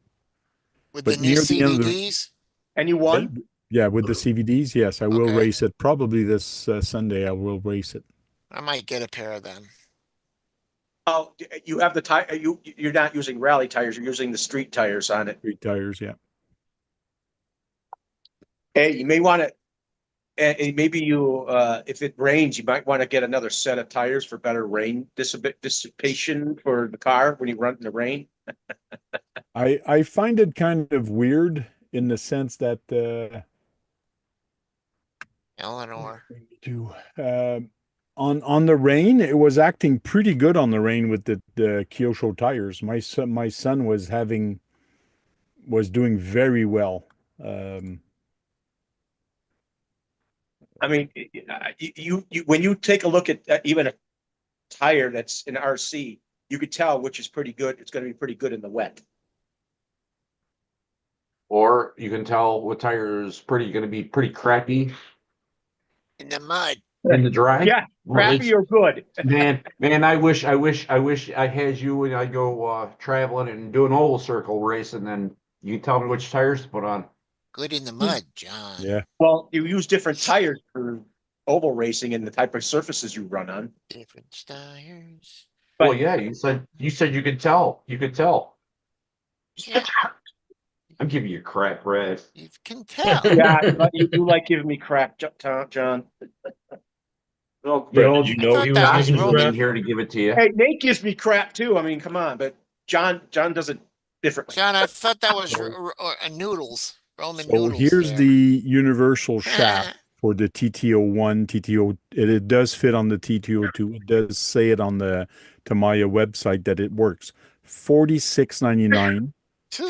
With But the new near the end of the CVDs? And you won? yeah, with the CVDs, yes, I will Okay. race it. Probably this Sunday, I will race it. I might get a pair of them. Oh, you have the tire. You're not using rally tires. You're using the street tires on it. 3 tires, yeah. Hey, you may want to. And maybe you, if it rains, you might want to get another set of tires for better rain dissipation for the car when you run in the rain. I find it kind of weird in the sense that Eleanor. on the rain, it was acting pretty good on the rain with the Kyosho tires. My son was doing very well. I mean, you when you take a look at even a tire that's an RC, you could tell which is pretty good. It's going to be pretty good in the wet. Or you can tell what tire is going to be pretty crappy In the mud. in the dry. Yeah, Well, crappy or good. man, I wish I had you when I go traveling and do an oval circle race, and then you tell me which tires to put on. Good in the mud, John. Yeah. Well, you use different tires for oval racing and the type of surfaces you run on. Different tires. But- Well, yeah, you said you could tell. You could tell. Yeah, I'm giving you crap, Brad. you can tell. Yeah, you like giving me crap, John. Well, Brad, did you know thought he that was was making you Roman. crap? here to give it to you. Hey, Nate gives me crap too. I mean, come on, but John does it differently. John, I thought that was noodles. Roman So noodles here's there. the universal shaft. for the TTO1, TTO. It does fit on the TTO2. It does say it on the Tamiya website that it works. $46.99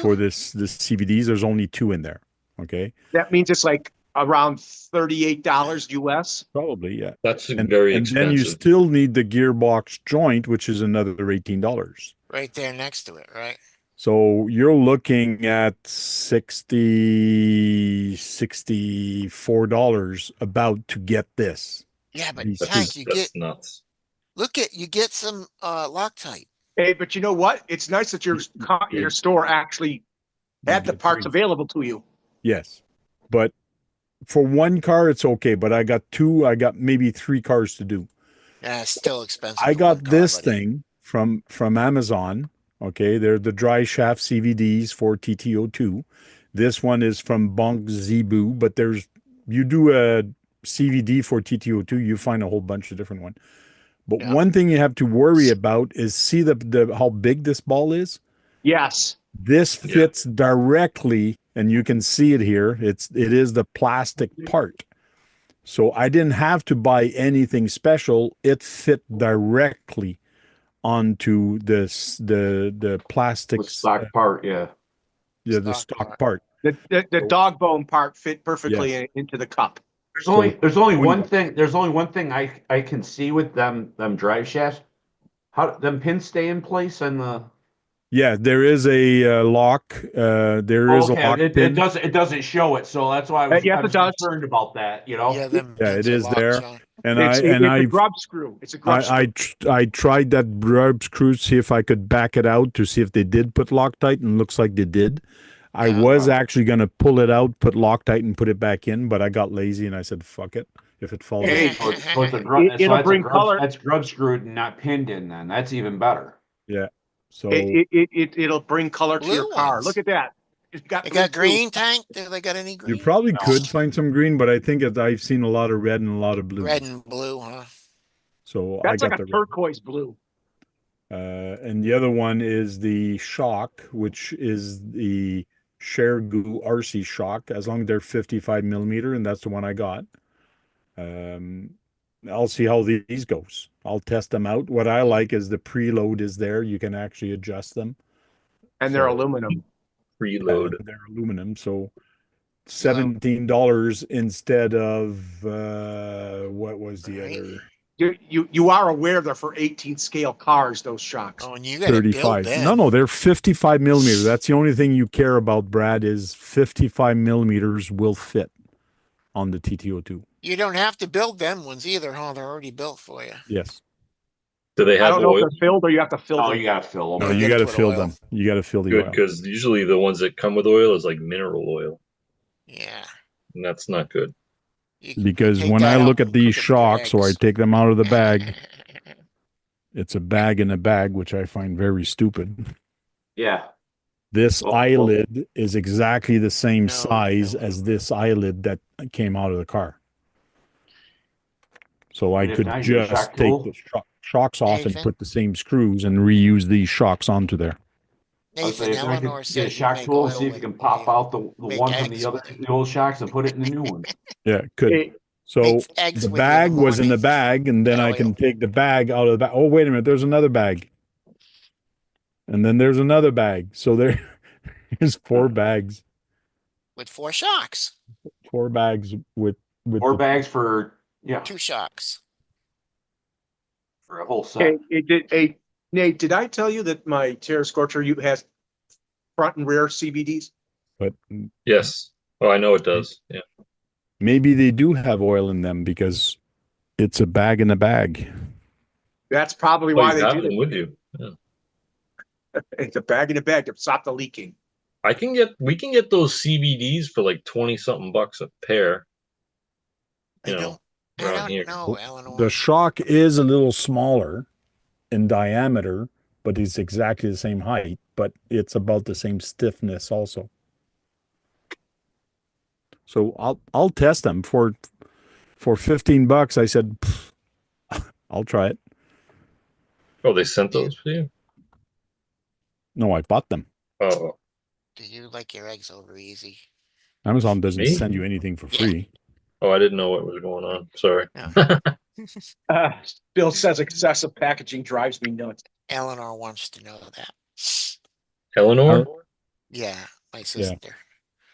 for this CVDs. There's only 2 in there. Okay, That means it's like around $38 US. probably, yeah. That's And very and then you expensive. still need the gearbox joint, which is another $18. Right there next to it, right? So you're looking at $64 about to get this. Yeah, but These Tank, two. you That's get nuts. you get some Loctite. Hey, but you know what? It's nice that your store actually had the get parts 3. available to you. Yes. But for one car, it's okay. But I got 2, I got maybe 3 cars to do. Yeah, it's still expensive I for one got car, this buddy. thing from Amazon. Okay, they're the dry shaft CVDs for TTO2. This one is from Bonk Zebu, but you do a CVD for TTO2, you find a whole bunch of different ones. But Yeah. one thing you have to worry about is see the how big this ball is. Yes. This fits directly, and you can see it here. It is the plastic part. So I didn't have to buy anything special. It fit directly onto the plastic stock part, yeah. the Stock stock part. part. The dog bone part fit perfectly Yes. into the cup. There's So, only 20 one bucks. thing. There's only one thing I can see with them drive shafts. How them pins stay in place and the. Yeah, there is a lock. There is a lock it pin. doesn't show it, so that's why Yes, I was it does. concerned about that. You know. Yeah, them Yeah, pins it are is locked, there. John. And It's I a grub screw. It's a grub screw. I tried that grub screw to see if I could back it out to see if they did put Loctite, and looks like they did. I Yeah. was actually going to pull it out, put Loctite, and put it back in, but I got lazy and I said, "Fuck it! If it falls Hey, out." So it's a grub. It'll bring color. That's grub screwed and not pinned in. Then that's even better. Yeah. So It'll bring color to your Blue car. ones. Look at that. It's got They blue got too. green, Tank? Do they got any you green? probably No. could find some green, but I think I've seen a lot of red and a lot of blue. Red and blue, huh? So I That's like got a the red. turquoise blue. And the other one is the shock, which is the Shergoo RC shock, as long as they're 55 millimeter, and that's the one I got. I'll see how these goes. I'll test them out. What I like is the preload is there. You can actually adjust them. And they're So- aluminum. Preload. They're aluminum, so $17 instead of what was the Right. other? You are aware they're for 18 scale cars, those shocks. Oh, and you got to build 35. them. No, they're 55 millimeter. That's the only thing you care about, Brad, is 55 millimeters will fit on the TTO2. You don't have to build them ones either, huh? They're already built for you. Yes. Do they I have don't know if oil? they're filled or you have to fill Oh, them. you gotta fill No, them. you you gotta got to put fill oil. them. You got to fill the Good, oil. because usually the ones that come with oil is like mineral oil, Yeah. and that's not good. You can Because take when that I out look at and these cook it with your shocks, or I eggs. take them out of the bag, it's a bag in a bag, which I find very stupid. Yeah. This Well, eyelid is exactly the same No, size no. as this eyelid that came out of the car. So I And if could not, you get a just shock take tool? the shocks off and Nathan? put the same screws and reuse these shocks onto there. I was Nathan, saying, if I Eleanor could get said a you shock make tool, oil see if you with can it. pop out the make one from eggs the other with it. the old shocks and put it in the new one. Yeah, could. Hey, So Make eggs the with you in the bag was in the morning. bag, and then That I can oil. take the bag out of the bag. Oh, wait a minute, there's another bag. And then there's another bag. So there's 4 bags. With 4 shocks. 4 bags with 4 the bags for 2 shocks. for a whole set. hey, Nate, did I tell you that my Terra Scorcher has front and rear CVDs? but Yes. Oh, I know it does. Yeah. maybe they do have oil in them because it's a bag in a bag. That's probably Well, why you they have did them it. with you. Yeah. It's a bag in a bag to stop the leaking. We can get those CBDs for like 20 something bucks a pair. You know, I around don't here. know, Eleanor. The shock is a little smaller in diameter, but it's exactly the same height, but it's about the same stiffness also. So I'll test them for $15. I said, I'll try it. Oh, they sent those for you? No, I bought them. Oh, Do you like your eggs over easy? Amazon doesn't Me? send you anything for free. Oh, I didn't know what was going on. Sorry. Bill says excessive packaging drives me nuts. Eleanor wants to know that. Eleanor? Yeah, my Yeah. sister.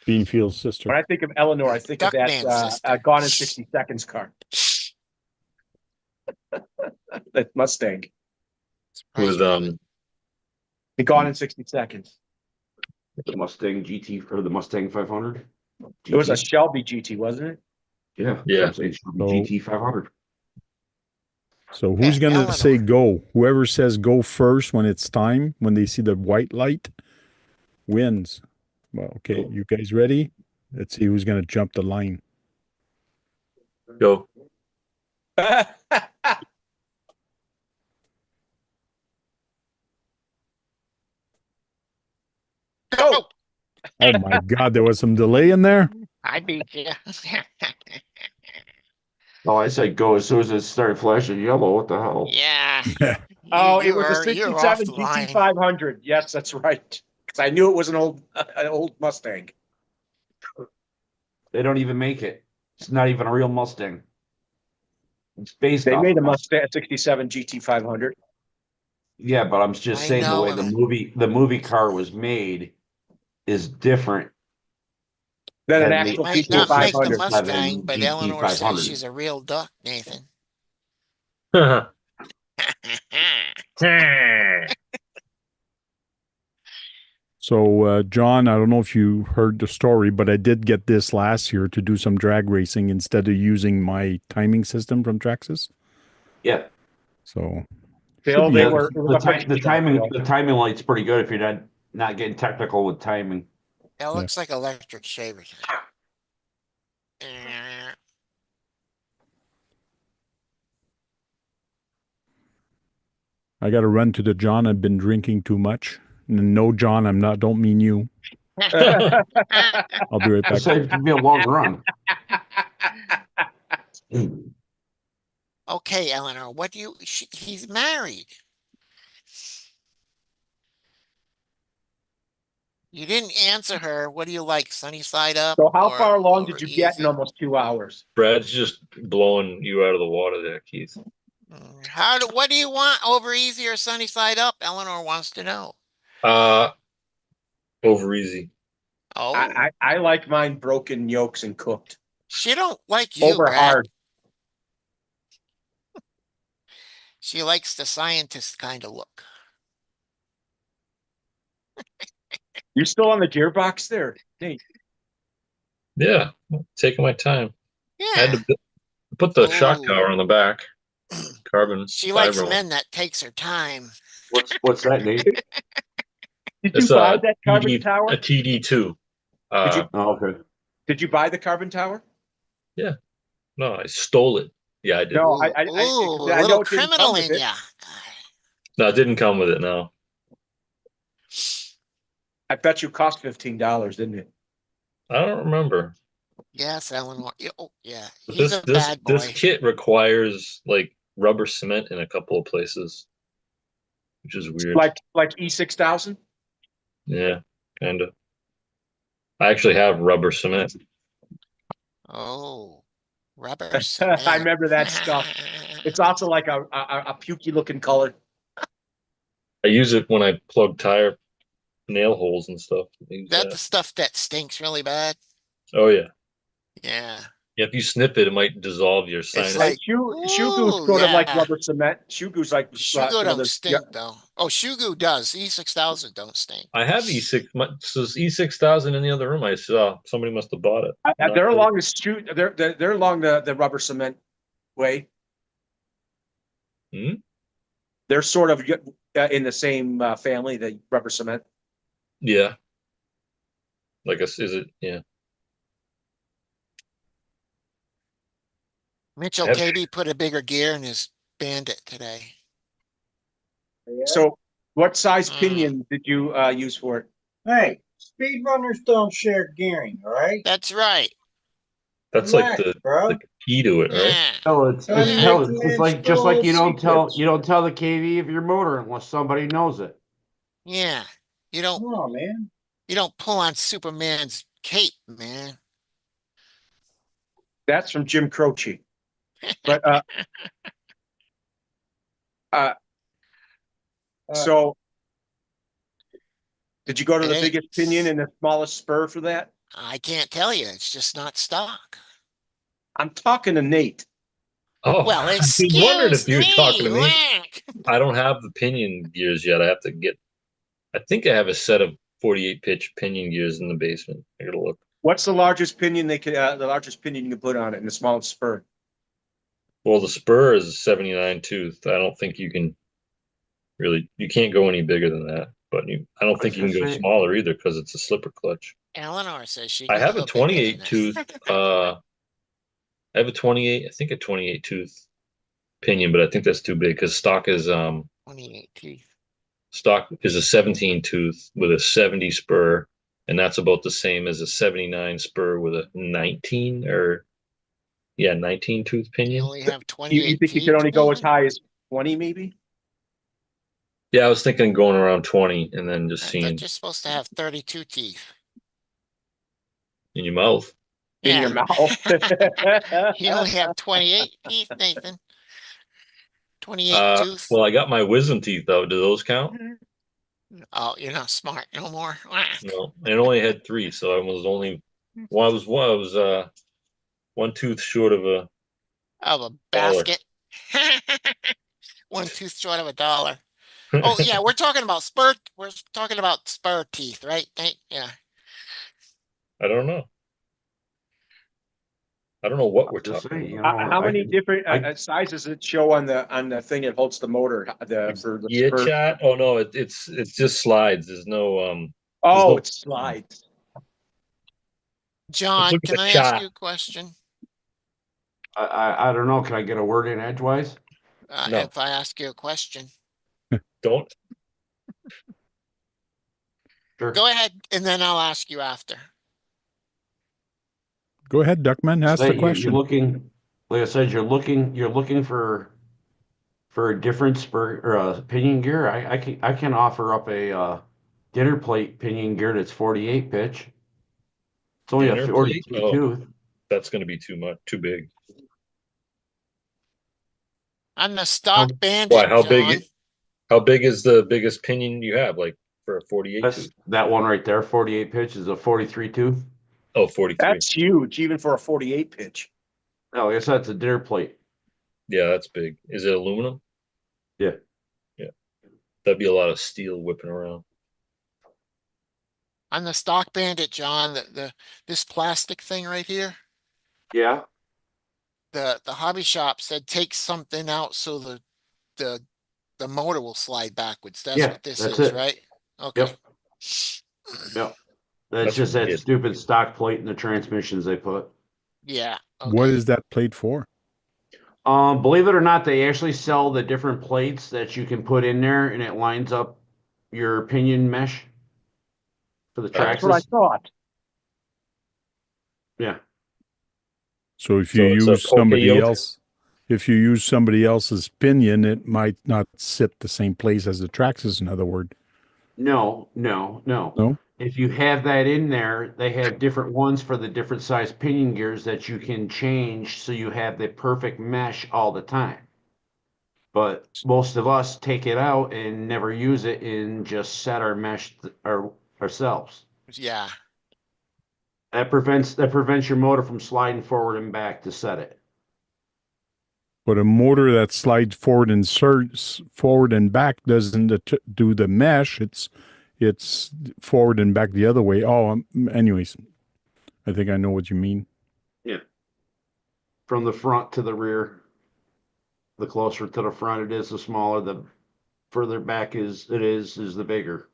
Beanfield's sister. When I think of Eleanor, I think of that Duckman's sister. Gone in 60 Seconds car. That Mustang. With The Gone in 60 Seconds. The Mustang GT for the Mustang 500. It was a GT. Shelby GT, wasn't it? Yeah. Yeah. I'm saying So- GT 500. So who's Yeah, gonna say Eleanor. go? Whoever says go first when it's time, when they see the white light, wins. Well, okay, you guys ready? Let's see who's gonna jump the line. Go. Go! Oh my God, there was some delay in there. I beat you. Oh, I said go as soon as it started flashing yellow. What the hell? Yeah. Oh, it was a You're off 67 the line. GT 500. Yes, that's right. Because I knew it was an old Mustang. They don't even make it. It's not even a real Mustang. It's based They off made a of Mustang 67 GT 500. Yeah, but I'm just I saying the know way him. the movie car was made is different. Then an And the actual Might GT not make the 500. 67 Mustang, but GT Eleanor says 500. she's a real duck, Nathan. So, John, I don't know if you heard the story, but I did get this last year to do some drag racing instead of using my timing system from Traxxas. Yeah. So, Bill, should they be- were. It was a high speed car, Bill. the timing light's pretty good if you're not getting technical with timing. That looks like electric shaver. I got to run to the John. I've been drinking too much. No, John, I'm not. Don't mean you. I'll be right back. It's going to be a long run. Okay, Eleanor, what do you, he's married. You didn't answer her. What do you like, sunny side up? So how or far along over did you get in easy? almost 2 hours? Brad's just blowing you out of the water there, Keith. What do you want, over easy or sunny side up? Eleanor wants to know. Over easy. Oh, I like mine broken yolks and cooked. she don't like you, Over Brad. hard. She likes the scientist kind of look. You still on the gearbox there, Nate? Yeah, taking my time. I had Yeah, to put the shock Ooh. tower on the back. Carbon she likes fiber one. men that takes her time. What's that, Nate? Did you It's buy a that carbon TD, tower? a TD2. you- Oh, okay. Did you buy the carbon tower? No, I stole it. Yeah, I did. No, Ooh, I a know little it didn't come criminal with in it. ya. No, it didn't come with it. No. I bet you cost $15, didn't it? I don't remember. Yes, Eleanor. Oh, yeah. But He's a bad boy. this kit requires like rubber cement in a couple of places, which is weird. Like E6000? Yeah, kind of. I actually have rubber cement. Oh, rubber I cement. remember that stuff. It's also like a pukey looking color. I use it when I plug tire nail holes and stuff. I use That's that. the stuff that stinks really bad. Oh yeah. Yeah. Yeah, if you snip it, it might dissolve your sinus. like- Shoegoo's Ooh, sort of like yeah. rubber cement. Shoegoo's like Shugo don't there's- stink though. Oh, Shugo does. E6000 don't stink. I have E6. So E6000 in the other room. I saw somebody must have bought it. They're along the they're along the rubber cement way. Hmm? They're sort of in the same family, the rubber cement. Yeah. Like is it? Yeah. Mitchell Have- KB put a bigger gear in his Bandit today. So, what size Mm. pinion did you use for it? Hey, speedrunners don't share gearing, all right? That's right. That's Relax, like bro. the key to it, right? Yeah. No, it's Trying to hell, make the it's man just like you don't spill tell the KV of your motor unless somebody knows it. Yeah. You don't Come on, man. pull on Superman's cape, man. That's from Jim Croce. But Uh, so did you go to It the ain't- biggest pinion and the smallest spur for that? I can't tell you. It's just not stock. I'm talking to Nate. Oh, Well, I was wondering excuse if you were talking to me. whack. I don't have the pinion gears yet. I have to get. I think I have a set of 48 pitch pinion gears in the basement. I gotta look. What's the largest pinion the largest pinion you can put on it and the smallest spur? Well, the spur is a 79 tooth. I don't think you can really. You can't go any bigger than that. But I don't think you can go smaller either because it's a slipper clutch. Eleanor says she I can have a go bigger than 28 this. tooth. I have a 28. I think a 28 tooth pinion, but I think that's too big because 28 teeth. stock is a 17 tooth with a 70 spur, and that's about the same as a 79 spur with a 19 or 19 tooth You pinion. only have You 28 think you teeth. can only go as Nathan? high as 20 maybe? Yeah, I was thinking going around 20 and then just I seeing thought you're supposed to have 32 teeth. in your mouth. In Yeah. your mouth. You only have 28 teeth, Nathan. 28 tooth. Well, I got my wisdom teeth out. Do those count? Oh, you're not smart no more. Whack. No, I only had three, so I was only I was one tooth short of a Of a dollar. basket. One tooth short of a dollar. Oh yeah, we're talking about spur. We're talking about spur teeth, right? Yeah. I don't know. I don't know what we're Just talking say, you about. know, How many different I- sizes does it show on the thing that holds the motor? For the Yeah, spur? chat. Oh no, it's just slides. There's no Oh, no- it slides. John, look at can the I ask chart. you a question? I don't know. Can I get a word in edgewise? No. If I ask you a question, don't. Sure. go ahead, and then I'll ask you after. Go ahead, Duckman. Ask the Say you're question. looking, like I said, you're looking for a different spur or a pinion gear. I can offer up a dinner plate pinion gear that's 48 pitch. It's only a Dinner plate? 43 Oh. tooth. That's going to be too much, too big. I'm the stock Why? bandit, How John. big? How big is the biggest pinion you have? Like for a 48 That's tooth? that one right there. 48 pitch is a 43 tooth. Oh, 43. That's huge, even for a 48 pitch. No, I guess that's a dinner plate. Yeah, that's big. Is it aluminum? Yeah. Yeah. That'd be a lot of steel whipping around. I'm the stock bandit, John. This plastic thing right here. Yeah. The hobby shop said take something out so the motor will slide backwards. That's Yeah, what this that's is, it. right? Okay. Yep. Yep. That's That's just that weird. stupid stock plate in the transmissions they put. Yeah. What Okay. is that plate for? Believe it or not, they actually sell the different plates that you can put in there, and it lines up your pinion mesh for the That's what I Traxxas. thought. Yeah. So if So you it's a use somebody poke-yoke? else, if you use somebody else's pinion, it might not sit the same place as the Traxxas. In other words, No. no. If you have that in there, they have different ones for the different size pinion gears that you can change so you have the perfect mesh all the time. But most of us take it out and never use it and just set our mesh ourselves. Yeah. That prevents your motor from sliding forward and back to set it. But a motor that slides forward and forward and back doesn't do the mesh. It's forward and back the other way. Oh, anyways, I think I know what you mean. Yeah. From the front to the rear. The closer to the front it is, the smaller. The further back is the bigger.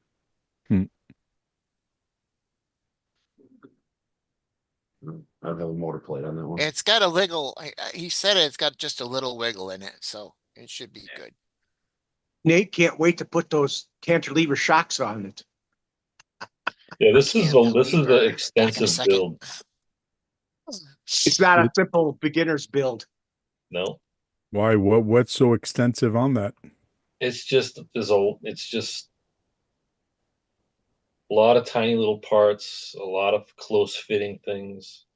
I have a motor plate on that one. It's got a wiggle. He said it's got just a little wiggle in it, so it should be good. Nate can't wait to put those cantilever shocks on it. Yeah, this is Cantilever. an Back in a extensive second. build. It's not a simple beginner's build. No, Why? What's so extensive on that? it's just it's just a lot of tiny little parts, a lot of close fitting things.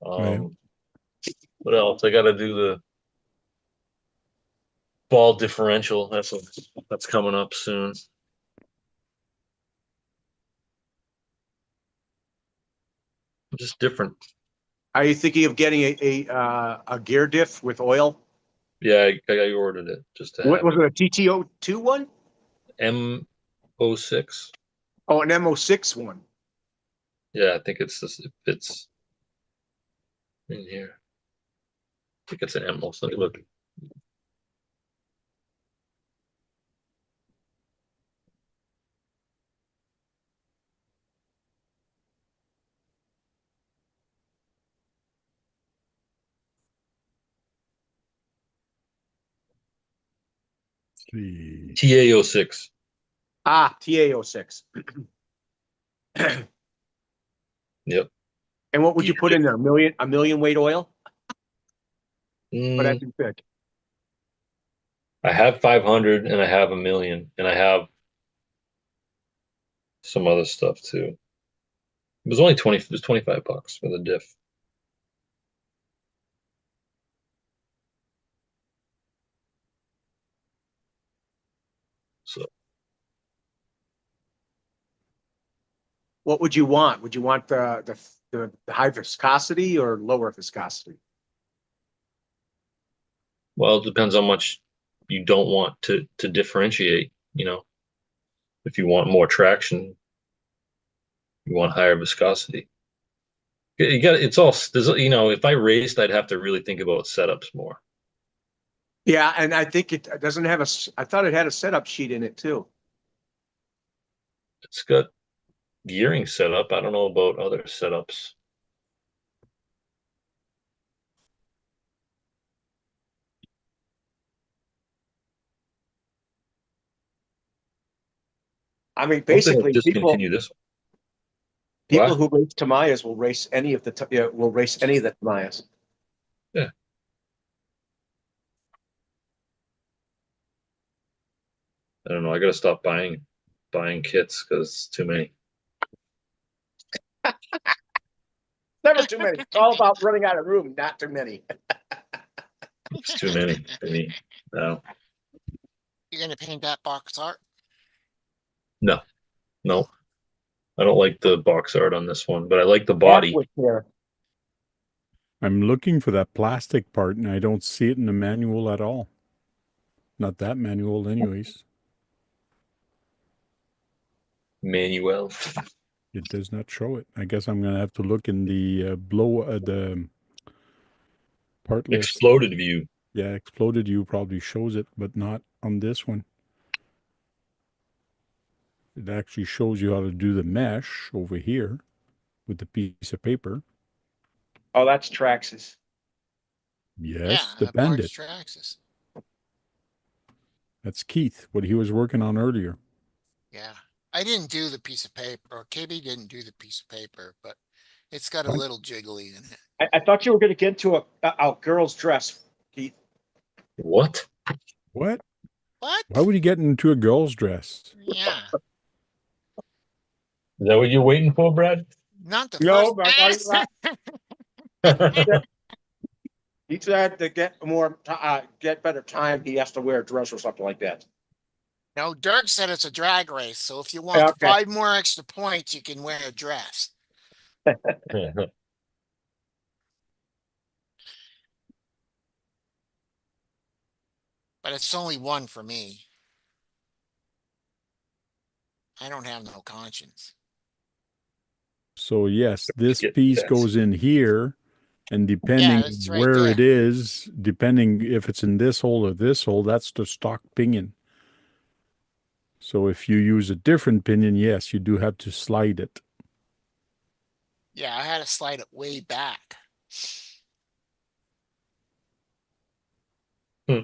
Yeah. What else? I got to do the ball differential. That's coming up soon. Just different. Are you thinking of getting a gear diff with oil? Yeah, I ordered it just to What have was it, a TTO2 one? M06. Oh, an MO6 one. Yeah, I think it's this. It's in here. I think it's an M06. Let me look. See. TA06. Ah, TAO6. Yep. And what would you put in there? A million weight oil? But Mm, that's good. I have 500 and I have a million and I have some other stuff too. It was only 20, it was $25 for the diff. So, What would you want? Would you want the high viscosity or lower viscosity? well, it depends how much you don't want to differentiate, you know. If you want more traction, you want higher viscosity. You got it's all there's you know, if I raced, I'd have to really think about setups more. Yeah, and I think it doesn't have I thought it had a setup sheet in it too. It's got gearing setup. I don't know about other setups. I mean, Hope they don't basically, discontinue this one. people What? who race Tamiyas will race any of the Tamiyas. Yeah. I don't know. I gotta stop buying kits because it's too many. Never too many. It's all about running out of room, not too many. It's too many for me. No, You're gonna paint that box art? no, no. I don't like the box art on this one, but I like the body. Here. I'm looking for that plastic part and I don't see it in the manual at all. Not that manual anyways. Manuel. It does not show it. I guess I'm gonna have to look in the the part list. Exploded view. Yeah, exploded you probably shows it, but not on this one. It actually shows you how to do the mesh over here with the piece of paper. Oh, that's Traxxas. Yes, Yeah, the Bandit. Traxxas. That's Keith, what he was working on earlier. Yeah, I didn't do the piece of paper, or KB didn't do the piece of paper, but it's got a What? little jiggly in it. I thought you were going to get into a girl's dress, Keith. What? What? What? Why would he get into a girl's dress? Yeah, Is that what you're waiting for, Brad? not the No, first. but he said to get better time, he has to wear a dress or something like that. No, Dirk said it's a drag race, so if you want Okay. 5 more extra points, you can wear a dress. But it's only 1 for me. I don't have no conscience. So yes, this Get piece that. goes in here, and depending it's right where there. it is, depending if it's in this hole or this hole, that's the stock pinion. So if you use a different pinion, yes, you do have to slide it. Yeah, I had to slide it way back. Hmm.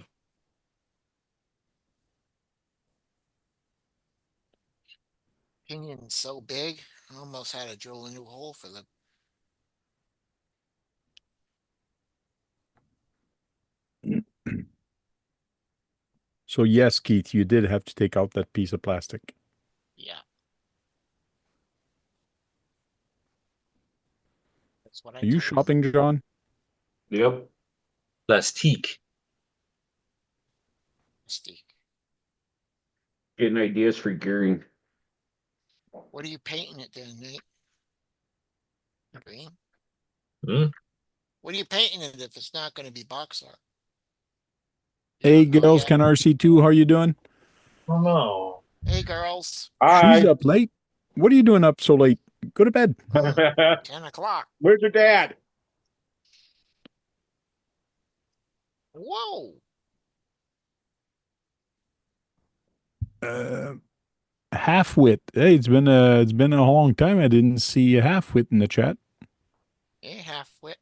Pinion's so big, I almost had to drill a new hole for the. So yes, Keith, you did have to take out that piece of plastic. Yeah. That's what I Are you told him. shopping, John? Yep. Plastique. Getting ideas for gearing. What are you painting it then, Nate? Green? Hmm? What are you painting it if it's not going to be box art? Hey, don't know girls, yet. can RC2, how you doing? Oh no. Hey, girls. She's up late. What are you doing up so late? Go to bed. 10 o'clock. Where's your dad? Whoa. Half wit. Hey, it's been a long time. I didn't see a half wit in the chat. Hey, half-wit.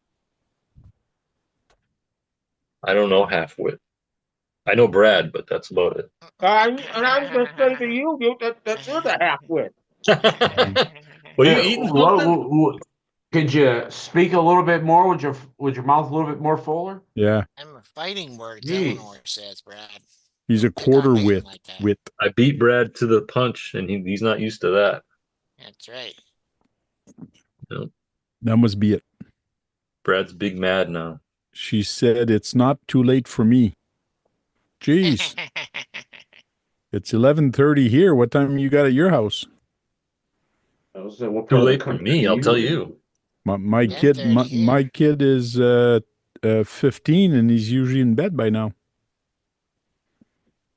I don't know half-wit. I know Brad, but that's about it. And I was going to say to you, that's you're the half-wit. Were you eating something? Could you speak a little bit more? Would your mouth a little bit more fuller? Yeah, I'm a fighting words, Jeez. Eleanor says, Brad. he's a Pick on quarter Nate wit. like that. Wit. I beat Brad to the punch, and he's not used to that. That's right. That must be it. Brad's big mad now. She said it's not too late for me. Jeez, it's 11:30 here. What time you got at your house? What part Too of the late for country me, do I'll you tell live in? you. My Yeah, kid, 30 here. my kid is 15, and he's usually in bed by now.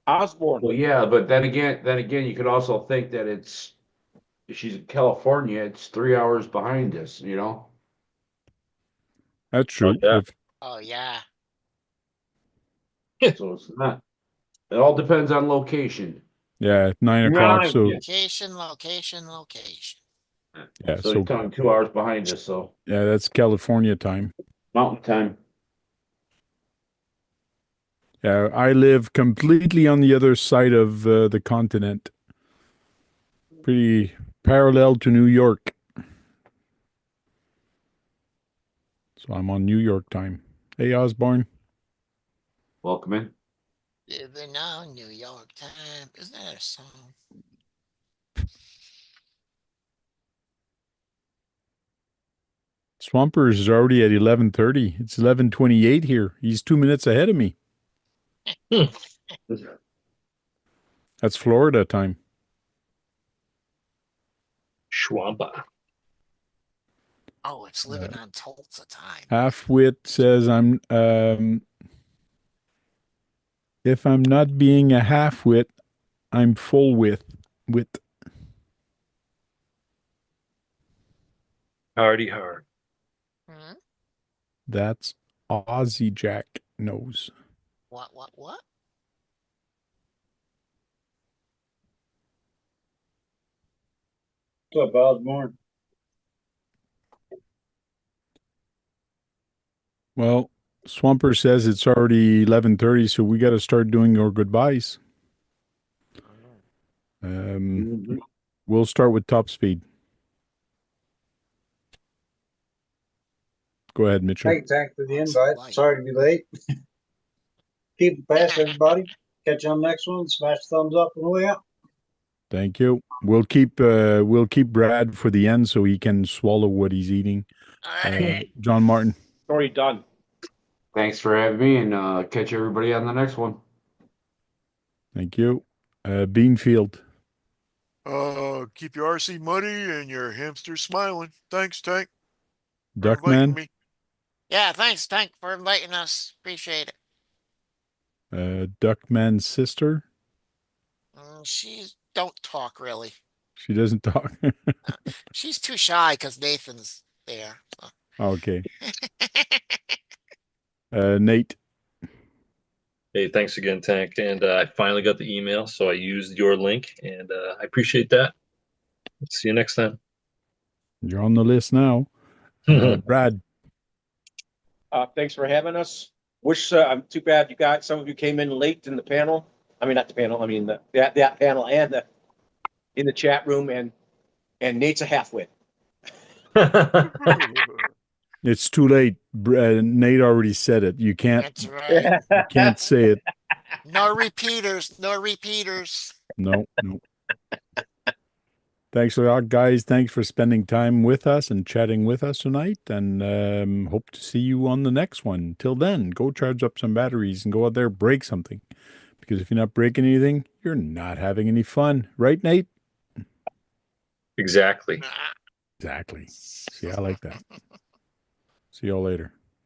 Osborne. Well, yeah, but then again, you could also think that if she's in California, it's 3 hours behind us, you know? That's true. yeah. Oh, yeah. So it's not, it all depends on location. Yeah, at 9 o'clock. So Yeah. Location, location, location. yeah, So so you're talking 2 hours behind us, so yeah, that's California time. mountain time. Yeah, I live completely on the other side of the continent. Pretty parallel to New York. So I'm on New York time. Hey, Osborne. Welcome in. Living on New York time. Isn't that a song? Swampers is already at 11:30. It's 11:28 here. He's 2 minutes ahead of me. That's Florida time. Schwamba. Oh, it's living on Tulsa time. Halfwit says if I'm not being a halfwit, I'm full wit. Hardy hard. Hmm? That's Aussie Jack knows. What? What's up, Osborne? Well, Swamper says it's already 11:30, so we got to start doing our goodbyes. We'll start with top speed. Go ahead, Mitchell. Hey, thanks for the What's invite. it like? Sorry to be late. Keep it fast, everybody. Catch you on the next one. Smash the thumbs up on the way out. Thank you. We'll keep Brad for the end so he can swallow what he's eating. All right. John Martin. Story done. Thanks for having me, and catch everybody on the next one. Thank you. Beanfield. Keep your RC muddy and your hamster smiling. Thanks, Tank. for inviting Duckman. me. Yeah, thanks, Tank, for inviting us. Appreciate it. Duckman's sister. She's don't talk really. She doesn't talk. She's too shy because Nathan's there. So. Okay. Nate. Hey, thanks again, Tank. And I finally got the email, so I used your link, and I appreciate that. See you next time. You're on the list now. Brad. Thanks for having us. Wish I'm too bad you got some of you came in late in the panel. I mean, not the panel. I mean that panel and the in the chat room and Nate's a halfwit. It's too late. Nate already said it. You can't. That's right. You can't say it. No repeaters. No repeaters. No. Thanks a lot, guys. Thanks for spending time with us and chatting with us tonight. And hope to see you on the next one. Till then, go charge up some batteries and go out there, break something. Because if you're not breaking anything, you're not having any fun. Right, Nate? Exactly. Exactly. See, I like that. See y'all later.